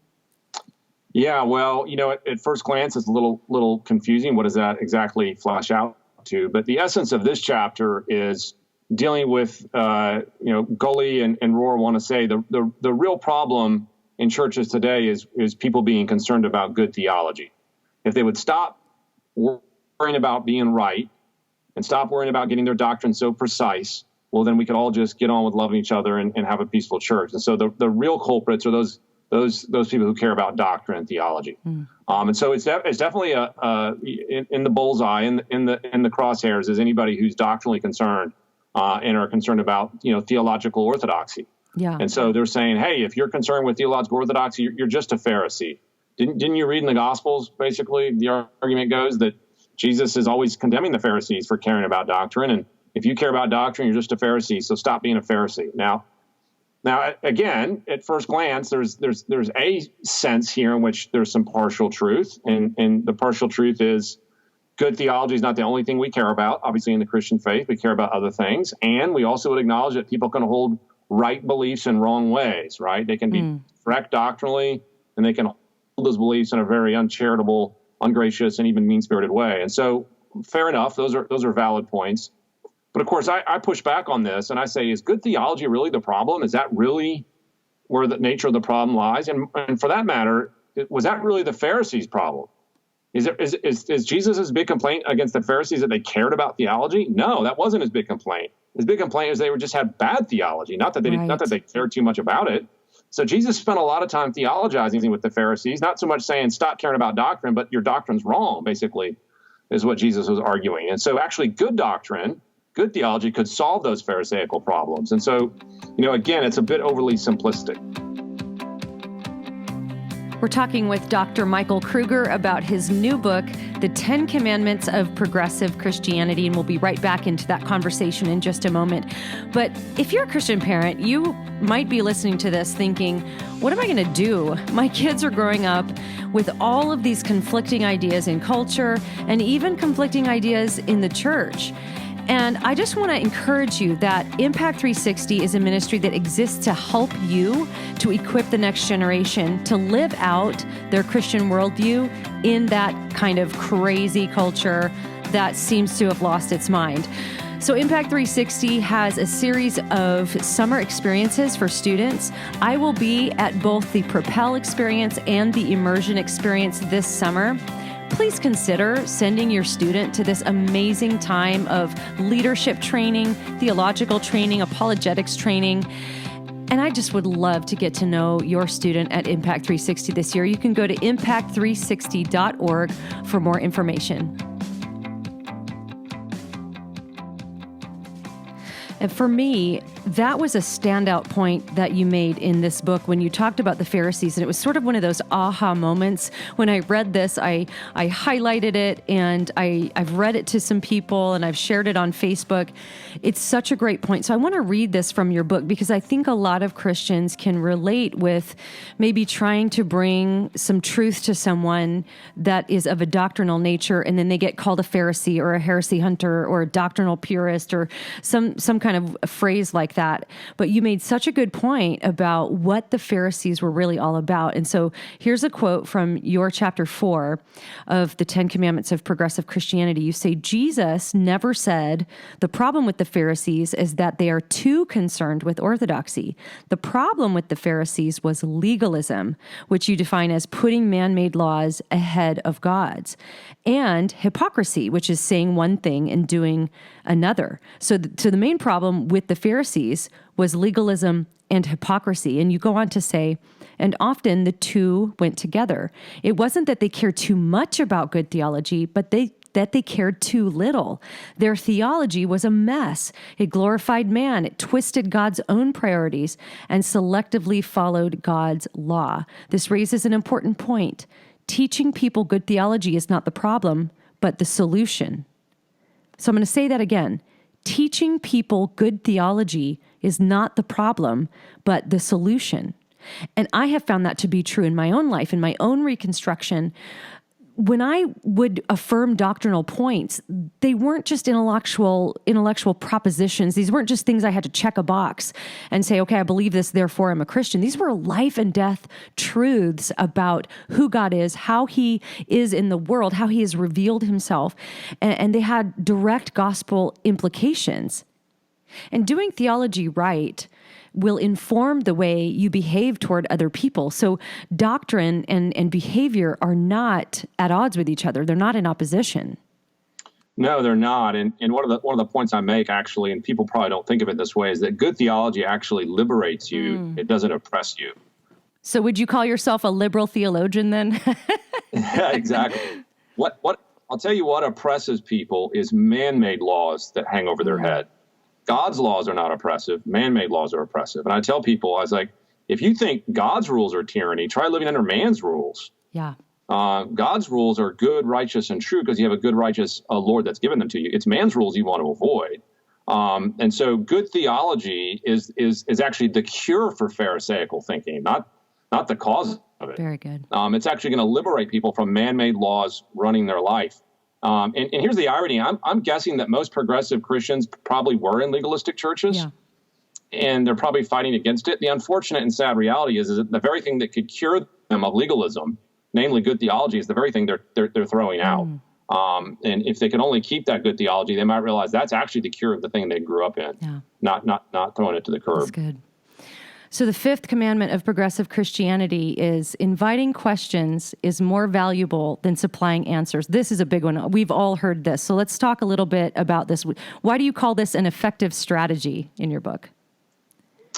Yeah, well, you know, at first glance, it's a little confusing. What does that exactly flash out to? But the essence of this chapter is dealing with, Gully and Rohr want to say the real problem in churches today is people being concerned about good theology. If they would stop worrying about being right and stop worrying about getting their doctrine so precise, well, then we could all just get on with loving each other and have a peaceful church. And so the real culprits are those people who care about doctrine and theology. And so it's definitely in the bullseye, in the crosshairs, is anybody who's doctrinally concerned and are concerned about theological orthodoxy. Yeah. And so they're saying, hey, if you're concerned with theological orthodoxy, you're just a Pharisee. Didn't you read in the Gospels? Basically, the argument goes that Jesus is always condemning the Pharisees for caring about doctrine. And if you care about doctrine, you're just a Pharisee. So stop being a Pharisee. Now, again, at first glance, there's a sense here in which there's some partial truth. And the partial truth is good theology is not the only thing we care about. Obviously, in the Christian faith, we care about other things. And we also would acknowledge that people can hold right beliefs in wrong ways, right? They can be correct doctrinally, and they can hold those beliefs in a very uncharitable, ungracious, and even mean-spirited way. And so, fair enough, those are valid points. But of course, I push back on this, and I say, is good theology really the problem? Is that really where the nature of the problem lies? And for that matter, was that really the Pharisees' problem? Is Jesus' big complaint against the Pharisees that they cared about theology? No, that wasn't his big complaint. His big complaint is they just had bad theology, not that they cared too much about it. So Jesus spent a lot of time theologizing with the Pharisees, not so much saying stop caring about doctrine, but your doctrine's wrong, basically, is what Jesus was arguing. And so actually good doctrine, good theology could solve those Pharisaical problems. And so, again, it's a bit overly simplistic. We're talking with Dr. Michael Kruger about his new book, The 10 Commandments of Progressive Christianity, and we'll be right back into that conversation in just a moment. But if you're a Christian parent, you might be listening to this thinking, what am I going to do? My kids are growing up with all of these conflicting ideas in culture and even conflicting ideas in the church. And I just want to encourage you that Impact 360 is a ministry that exists to help you to equip the next generation to live out their Christian worldview in that kind of crazy culture that seems to have lost its mind. So Impact 360 has a series of summer experiences for students. I will be at both the Propel experience and the Immersion experience this summer. Please consider sending your student to this amazing time of leadership training, theological training, apologetics training. And I just would love to get to know your student at Impact 360 this year. You can go to impact360.org for more information. And for me, that was a standout point that you made in this book when you talked about the Pharisees. And it was sort of one of those aha moments. When I read this, I highlighted it, and I've read it to some people, and I've shared it on Facebook. It's such a great point. So I want to read this from your book because I think a lot of Christians can relate with maybe trying to bring some truth to someone that is of a doctrinal nature, and then they get called a Pharisee or a heresy hunter or a doctrinal purist or some kind of a phrase like that. But you made such a good point about what the Pharisees were really all about. And so here's a quote from your chapter 4 of the 10 Commandments of Progressive Christianity. You say, Jesus never said, the problem with the Pharisees is that they are too concerned with orthodoxy. The problem with the Pharisees was legalism, which you define as putting man-made laws ahead of God's, and hypocrisy, which is saying one thing and doing another. So the main problem with the Pharisees was legalism and hypocrisy. And you go on to say, and often the two went together. It wasn't that they cared too much about good theology, but that they cared too little. Their theology was a mess. It glorified man. It twisted God's own priorities and selectively followed God's law. This raises an important point. Teaching people good theology is not the problem, but the solution. So I'm going to say that again. Teaching people good theology is not the problem, but the solution. And I have found that to be true in my own life, in my own reconstruction. When I would affirm doctrinal points, they weren't just intellectual propositions. These weren't just things I had to check a box and say, okay, I believe this, therefore I'm a Christian. These were life and death truths about who God is, how he is in the world, how he has revealed himself. And they had direct gospel implications. And doing theology right will inform the way you behave toward other people. So doctrine and behavior are not at odds with each other. They're not in opposition. No, they're not. And one of the points I make, actually, and people probably don't think of it this way, is that good theology actually liberates you. It doesn't oppress you. So would you call yourself a liberal theologian then? Yeah, exactly. What I'll tell you what oppresses people is man-made laws that hang over their head. God's laws are not oppressive. Man-made laws are oppressive. And I tell people, I was like, if you think God's rules are tyranny, try living under man's rules. Yeah. God's rules are good, righteous, and true because you have a good, righteous Lord that's given them to you. It's man's rules you want to avoid. And so good theology is actually the cure for Pharisaical thinking, not the cause of it. Very good. It's actually going to liberate people from man-made laws running their life. And here's the irony. I'm guessing that most progressive Christians probably were in legalistic churches. Yeah. And they're probably fighting against it. The unfortunate and sad reality is that the very thing that could cure them of legalism, namely good theology, is the very thing they're throwing out. And if they could only keep that good theology, they might realize that's actually the cure of the thing they grew up in, not throwing it to the curb. That's good. So the fifth commandment of progressive Christianity is inviting questions is more valuable than supplying answers. This is a big one. We've all heard this. So let's talk a little bit about this. Why do you call this an effective strategy in your book?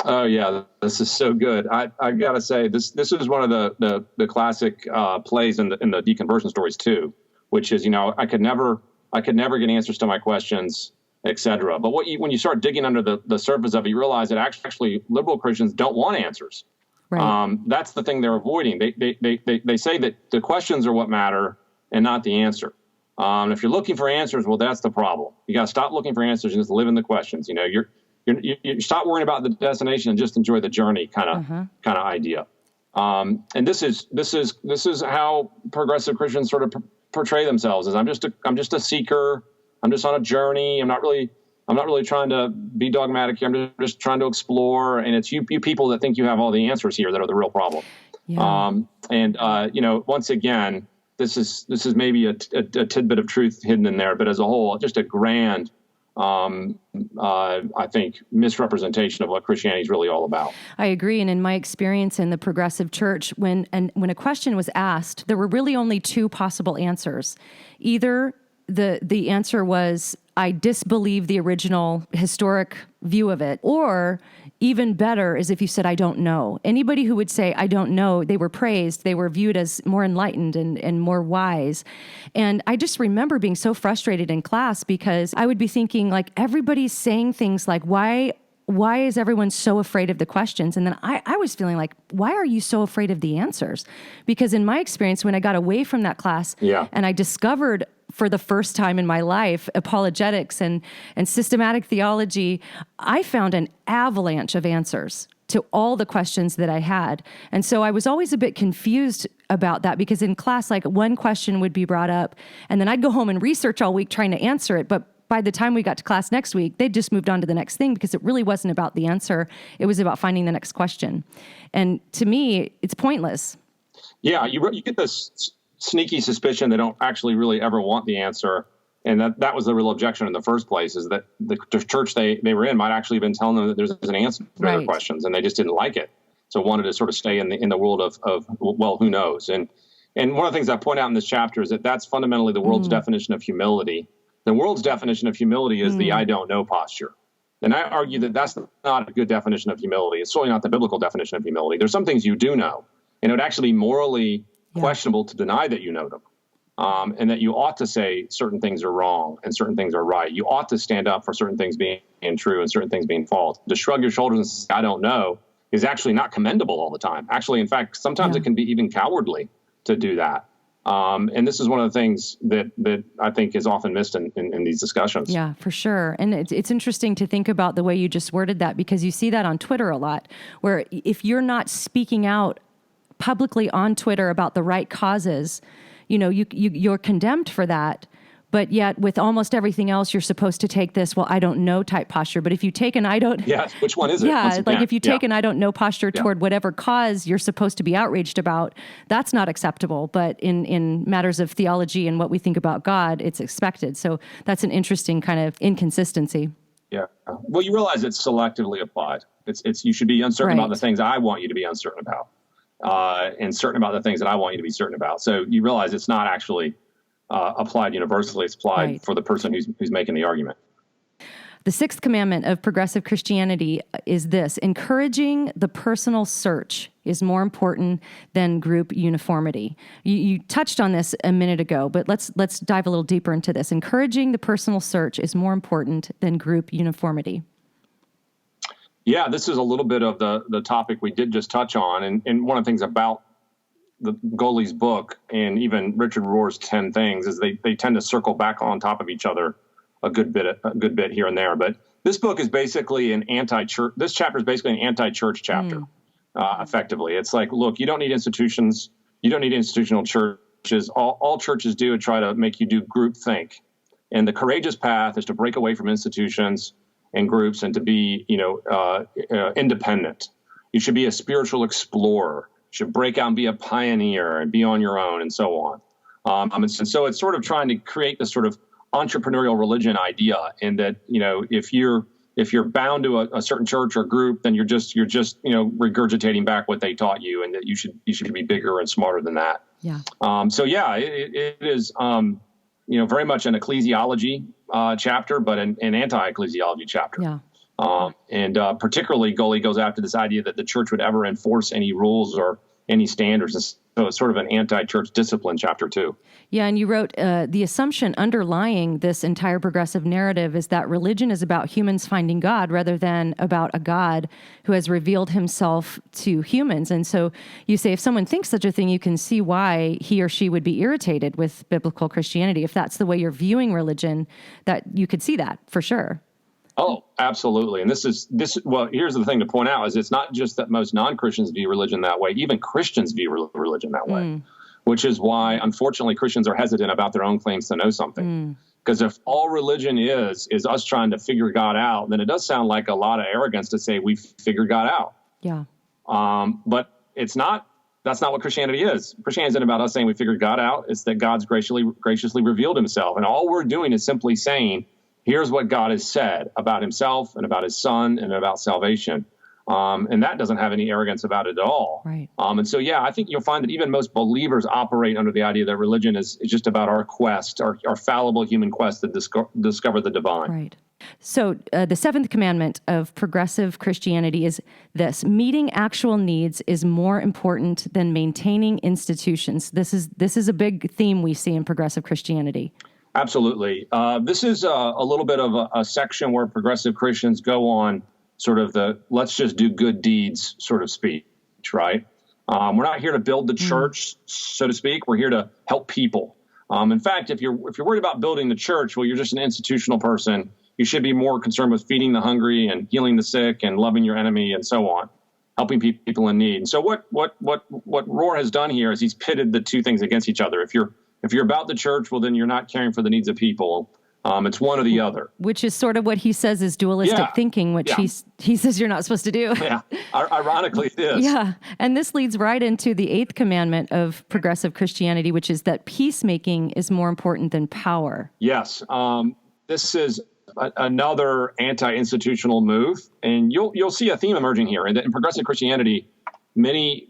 Oh yeah, this is so good. I got to say this is one of the classic plays in the deconversion stories too, which is, I could never get answers to my questions, etc. But when you start digging under the surface of it, you realize that actually liberal Christians don't want answers. Right. That's the thing they're avoiding. They say that the questions are what matter and not the answer. If you're looking for answers, well, that's the problem. You got to stop looking for answers and just live in the questions. You stop worrying about the destination and just enjoy the journey kind of idea. And this is how progressive Christians sort of portray themselves as I'm just a seeker. I'm just on a journey. I'm not really trying to be dogmatic here. I'm just trying to explore. And it's you people that think you have all the answers here that are the real problem. Yeah. Once again, this is maybe a tidbit of truth hidden in there, but as a whole, just a grand I think, misrepresentation of what Christianity is really all about. I agree. And in my experience in the progressive church, when a question was asked, there were really only two possible answers. Either the answer was, I disbelieve the original historic view of it, or even better is if you said, I don't know. Anybody who would say, I don't know, they were praised. They were viewed as more enlightened and more wise. And I just remember being so frustrated in class because I would be thinking, like, everybody's saying things like, why is everyone so afraid of the questions? And then I was feeling like, why are you so afraid of the answers? Because in my experience, when I got away from that class and I discovered for the first time in my life apologetics and systematic theology, I found an avalanche of answers to all the questions that I had. And so I was always a bit confused about that because in class, like, one question would be brought up and then I'd go home and research all week trying to answer it. But by the time we got to class next week, they just moved on to the next thing because it really wasn't about the answer. It was about finding the next question. And to me, it's pointless. Yeah, you get this sneaky suspicion they don't actually really ever want the answer. And that was the real objection in the first place, is that the church they were in might actually have been telling them that there's an answer to their questions, and they just didn't like it. So wanted to sort of stay in the world of well, who knows? And one of the things I point out in this chapter is that that's fundamentally the world's definition of humility. The world's definition of humility is the I don't know posture. And I argue that that's not a good definition of humility. It's certainly not the biblical definition of humility. There's some things you do know, and it would actually be morally questionable to deny that you know them. And that you ought to say certain things are wrong and certain things are right. You ought to stand up for certain things being true and certain things being false. To shrug your shoulders and say, I don't know, is actually not commendable all the time. Actually, in fact, sometimes it can be even cowardly to do that. And this is one of the things that I think is often missed in these discussions. Yeah, for sure. And it's interesting to think about the way you just worded that, because you see that on Twitter a lot, where if you're not speaking out publicly on Twitter about the right causes, you're condemned for that. But yet with almost everything else, you're supposed to take this, well, I don't know type posture. But if you take an I don't... Yeah, which one is it? Yeah, like if you take an I don't know posture toward whatever cause you're supposed to be outraged about, that's not acceptable. But in matters of theology and what we think about God, it's expected. So that's an interesting kind of inconsistency. Yeah. Well, you realize it's selectively applied. It's you should be uncertain about the things I want you to be uncertain about, and certain about the things that I want you to be certain about. So you realize it's not actually applied universally. It's applied for the person who's making the argument. The sixth commandment of progressive Christianity is this: encouraging the personal search is more important than group uniformity. You touched on this a minute ago, but let's dive a little deeper into this. Encouraging the personal search is more important than group uniformity. Yeah, this is a little bit of the topic we did just touch on. And one of the things about the Goley's book and even Richard Rohr's 10 Things is they tend to circle back on top of each other a good bit here and there. But this book is basically an anti-church. This chapter is basically an anti-church chapter. Effectively, it's like, look, you don't need institutions. You don't need institutional churches. All churches do is try to make you do groupthink. And the courageous path is to break away from institutions and groups and to be, independent. You should be a spiritual explorer. You should break out and be a pioneer and be on your own and so on. And so it's sort of trying to create this sort of entrepreneurial religion idea, in that, if you're bound to a certain church or group, then you're just regurgitating back what they taught you, and that you should be bigger and smarter than that. Yeah. It is very much an ecclesiology chapter, but an anti-ecclesiology chapter. Yeah. And particularly Goley goes after this idea that the church would ever enforce any rules or any standards. So it's sort of an anti-church discipline chapter too. Yeah, and you wrote, the assumption underlying this entire progressive narrative is that religion is about humans finding God rather than about a God who has revealed himself to humans. And so you say if someone thinks such a thing, you can see why he or she would be irritated with biblical Christianity. If that's the way you're viewing religion, that you could see that for sure. Oh, absolutely. And here's the thing to point out is it's not just that most non-Christians view religion that way. Even Christians view religion that way, which is why, unfortunately, Christians are hesitant about their own claims to know something. Because if all religion is us trying to figure God out, then it does sound like a lot of arrogance to say we figured God out. Yeah. But it's not. That's not what Christianity is. Christianity isn't about us saying we figured God out. It's that God's graciously revealed himself. And all we're doing is simply saying, here's what God has said about himself and about his son and about salvation. And that doesn't have any arrogance about it at all. Right. I think you'll find that even most believers operate under the idea that religion is just about our quest, our fallible human quest to discover the divine. Right. So the seventh commandment of progressive Christianity is this: meeting actual needs is more important than maintaining institutions. This is a big theme we see in progressive Christianity. Absolutely. This is a little bit of a section where progressive Christians go on sort of the let's just do good deeds sort of speech, right? We're not here to build the church, so to speak. We're here to help people. In fact, if you're worried about building the church, well, you're just an institutional person. You should be more concerned with feeding the hungry and healing the sick and loving your enemy and so on, helping people in need. And so what Rohr has done here is he's pitted the two things against each other. If you're about the church, well, then you're not caring for the needs of people. It's one or the other. Which is sort of what he says is dualistic thinking, which he says you're not supposed to do. Yeah, ironically it is. Yeah, and this leads right into the eighth commandment of progressive Christianity, which is that peacemaking is more important than power. Yes, this is another anti-institutional move, and you'll see a theme emerging here. And in progressive Christianity, many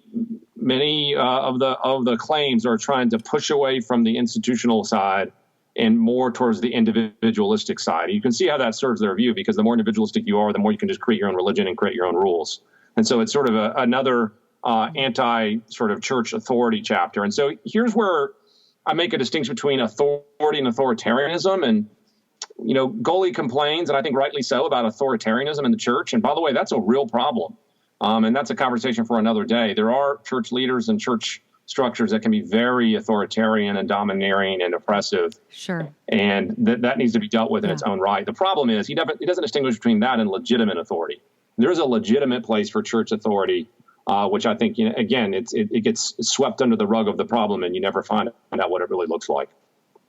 of the claims are trying to push away from the institutional side and more towards the individualistic side. You can see how that serves their view, because the more individualistic you are, the more you can just create your own religion and create your own rules. And so it's sort of another anti sort of church authority chapter. And so here's where I make a distinction between authority and authoritarianism. And Goley complains, and I think rightly so, about authoritarianism in the church. And by the way, that's a real problem. And that's a conversation for another day. There are church leaders and church structures that can be very authoritarian and domineering and oppressive. Sure. And that needs to be dealt with in its own right. The problem is he doesn't distinguish between that and legitimate authority. There is a legitimate place for church authority, which I think, again, it gets swept under the rug of the problem, and you never find out what it really looks like.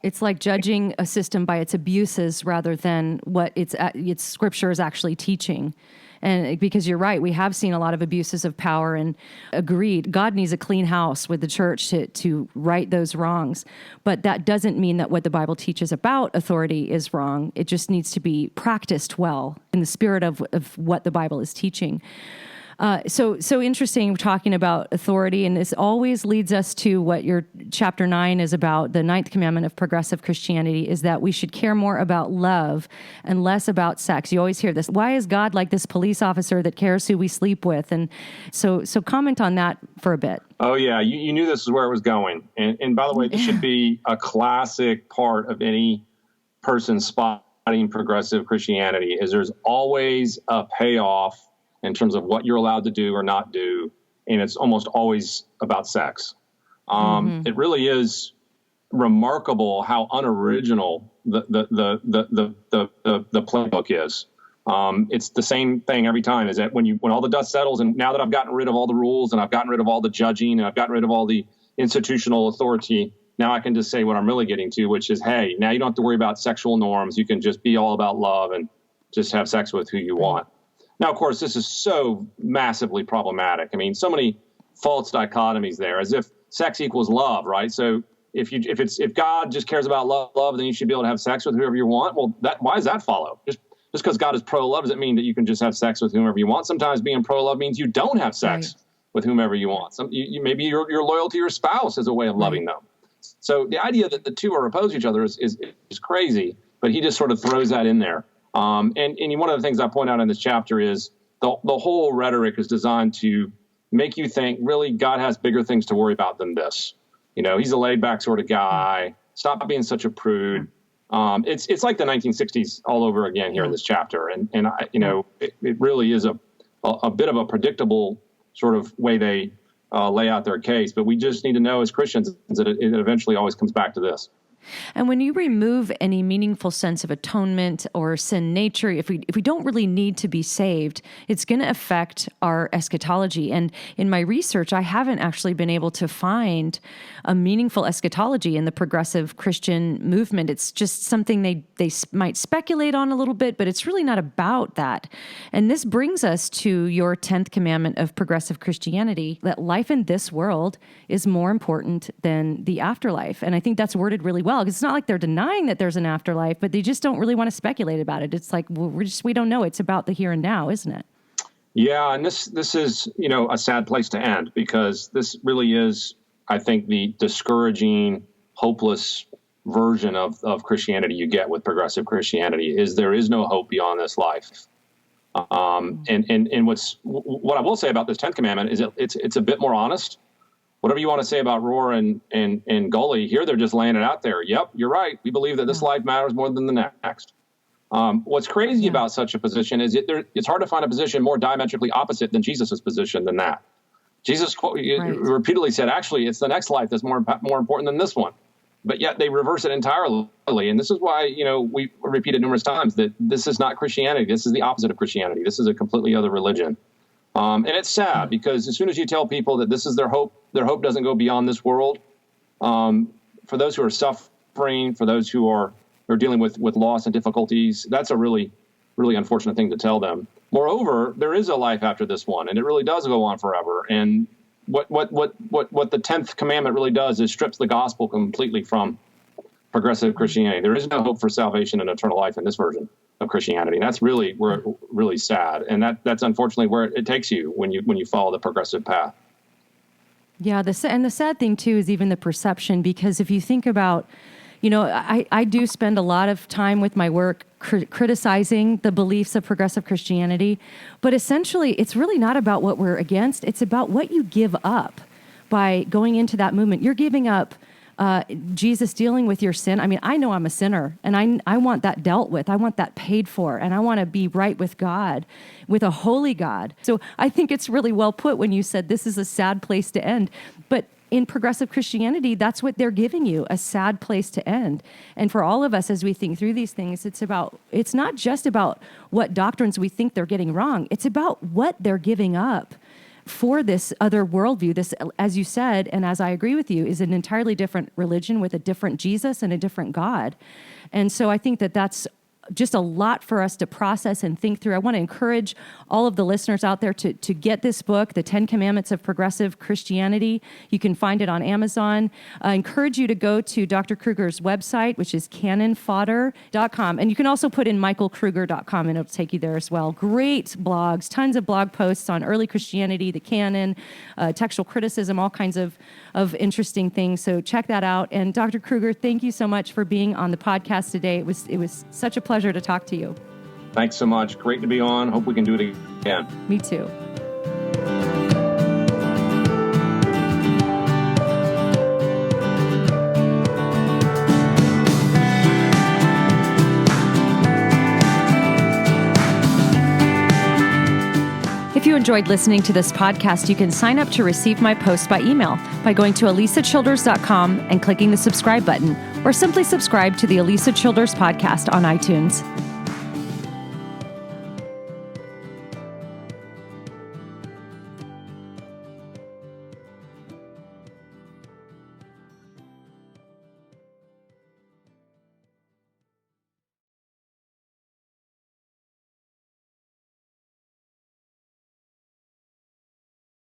It's like judging a system by its abuses rather than what its scripture is actually teaching. And because you're right, we have seen a lot of abuses of power, and agreed, God needs a clean house with the church to right those wrongs. But that doesn't mean that what the Bible teaches about authority is wrong. It just needs to be practiced well in the spirit of what the Bible is teaching. So interesting talking about authority, and this always leads us to what your chapter 9 is about. The ninth commandment of progressive Christianity is that we should care more about love and less about sex. You always hear this. Why is God like this police officer that cares who we sleep with? And so comment on that for a bit. Oh yeah, you knew this is where it was going. And by the way, this should be a classic part of any person spotting progressive Christianity. Is there's always a payoff in terms of what you're allowed to do or not do, and it's almost always about sex. It really is remarkable how unoriginal the playbook is. It's the same thing every time, is that when all the dust settles, and now that I've gotten rid of all the rules and I've gotten rid of all the judging and I've gotten rid of all the institutional authority, now I can just say what I'm really getting to, which is, hey, now you don't have to worry about sexual norms. You can just be all about love and just have sex with who you want. Now, of course, this is so massively problematic. I mean, so many false dichotomies there, as if sex equals love, right? So if God just cares about love, then you should be able to have sex with whoever you want. Well, why does that follow? Just because God is pro-love doesn't mean that you can just have sex with whomever you want. Sometimes being pro-love means you don't have sex with whomever you want. Maybe you're loyal to your spouse as a way of loving them. So the idea that the two are opposed to each other is crazy, but he just sort of throws that in there. And one of the things I point out in this chapter is the whole rhetoric is designed to make you think, really, God has bigger things to worry about than this. He's a laid-back sort of guy. Stop being such a prude. It's like the 1960s all over again here in this chapter, and it really is a bit of a predictable sort of way they lay out their case. But we just need to know as Christians that it eventually always comes back to this. And when you remove any meaningful sense of atonement or sin nature, if we don't really need to be saved, it's going to affect our eschatology. And in my research, I haven't actually been able to find a meaningful eschatology in the progressive Christian movement. It's just something they might speculate on a little bit, but it's really not about that. And this brings us to your 10th commandment of progressive Christianity, that life in this world is more important than the afterlife. And I think that's worded really well. It's not like they're denying that there's an afterlife, but they just don't really want to speculate about it. It's like, well, we don't know. It's about the here and now, isn't it? Yeah, and this is, a sad place to end, because this really is, I think, the discouraging, hopeless version of Christianity you get with progressive Christianity, is there is no hope beyond this life. And what I will say about this 10th commandment is it's a bit more honest. Whatever you want to say about Rohr and Gully, here they're just laying it out there. Yep, you're right. We believe that this life matters more than the next. What's crazy about such a position is it's hard to find a position more diametrically opposite than Jesus' position than that. Jesus repeatedly said, actually, it's the next life that's more important than this one. But yet they reverse it entirely. And this is why, we repeated numerous times that this is not Christianity. This is the opposite of Christianity. This is a completely other religion. And it's sad, because as soon as you tell people that this is their hope doesn't go beyond this world. For those who are suffering, for those who are dealing with loss and difficulties, that's a really, really unfortunate thing to tell them. Moreover, there is a life after this one, and it really does go on forever. And what the 10th commandment really does is strips the gospel completely from progressive Christianity. There is no hope for salvation and eternal life in this version of Christianity. And that's really really sad. And that's unfortunately where it takes you when you follow the progressive path. Yeah, the sad thing too is even the perception, because if you think about, I do spend a lot of time with my work criticizing the beliefs of progressive Christianity, but essentially it's really not about what we're against. It's about what you give up by going into that movement. You're giving up Jesus dealing with your sin. I mean, I know I'm a sinner, and I want that dealt with. I want that paid for, and I want to be right with God, with a holy God. So I think it's really well put when you said this is a sad place to end. But in progressive Christianity, that's what they're giving you, a sad place to end. And for all of us, as we think through these things, it's not just about what doctrines we think they're getting wrong. It's about what they're giving up for this other worldview. This, as you said, and as I agree with you, is an entirely different religion with a different Jesus and a different God. And so I think that that's just a lot for us to process and think through. I want to encourage all of the listeners out there to get this book, The 10 Commandments of Progressive Christianity. You can find it on Amazon. I encourage you to go to Dr. Kruger's website, which is canonfodder.com. And you can also put in michaelkruger.com, and it'll take you there as well. Great blogs, tons of blog posts on early Christianity, the canon, textual criticism, all kinds of interesting things. So check that out. And Dr. Kruger, thank you so much for being on the podcast today. It was such a pleasure to talk to you. Thanks so much. Great to be on. Hope we can do it again. Me too. If you enjoyed listening to this podcast, you can sign up to receive my posts by email by going to alisachilders.com and clicking the subscribe button, or simply subscribe to the Alisa Childers podcast on iTunes.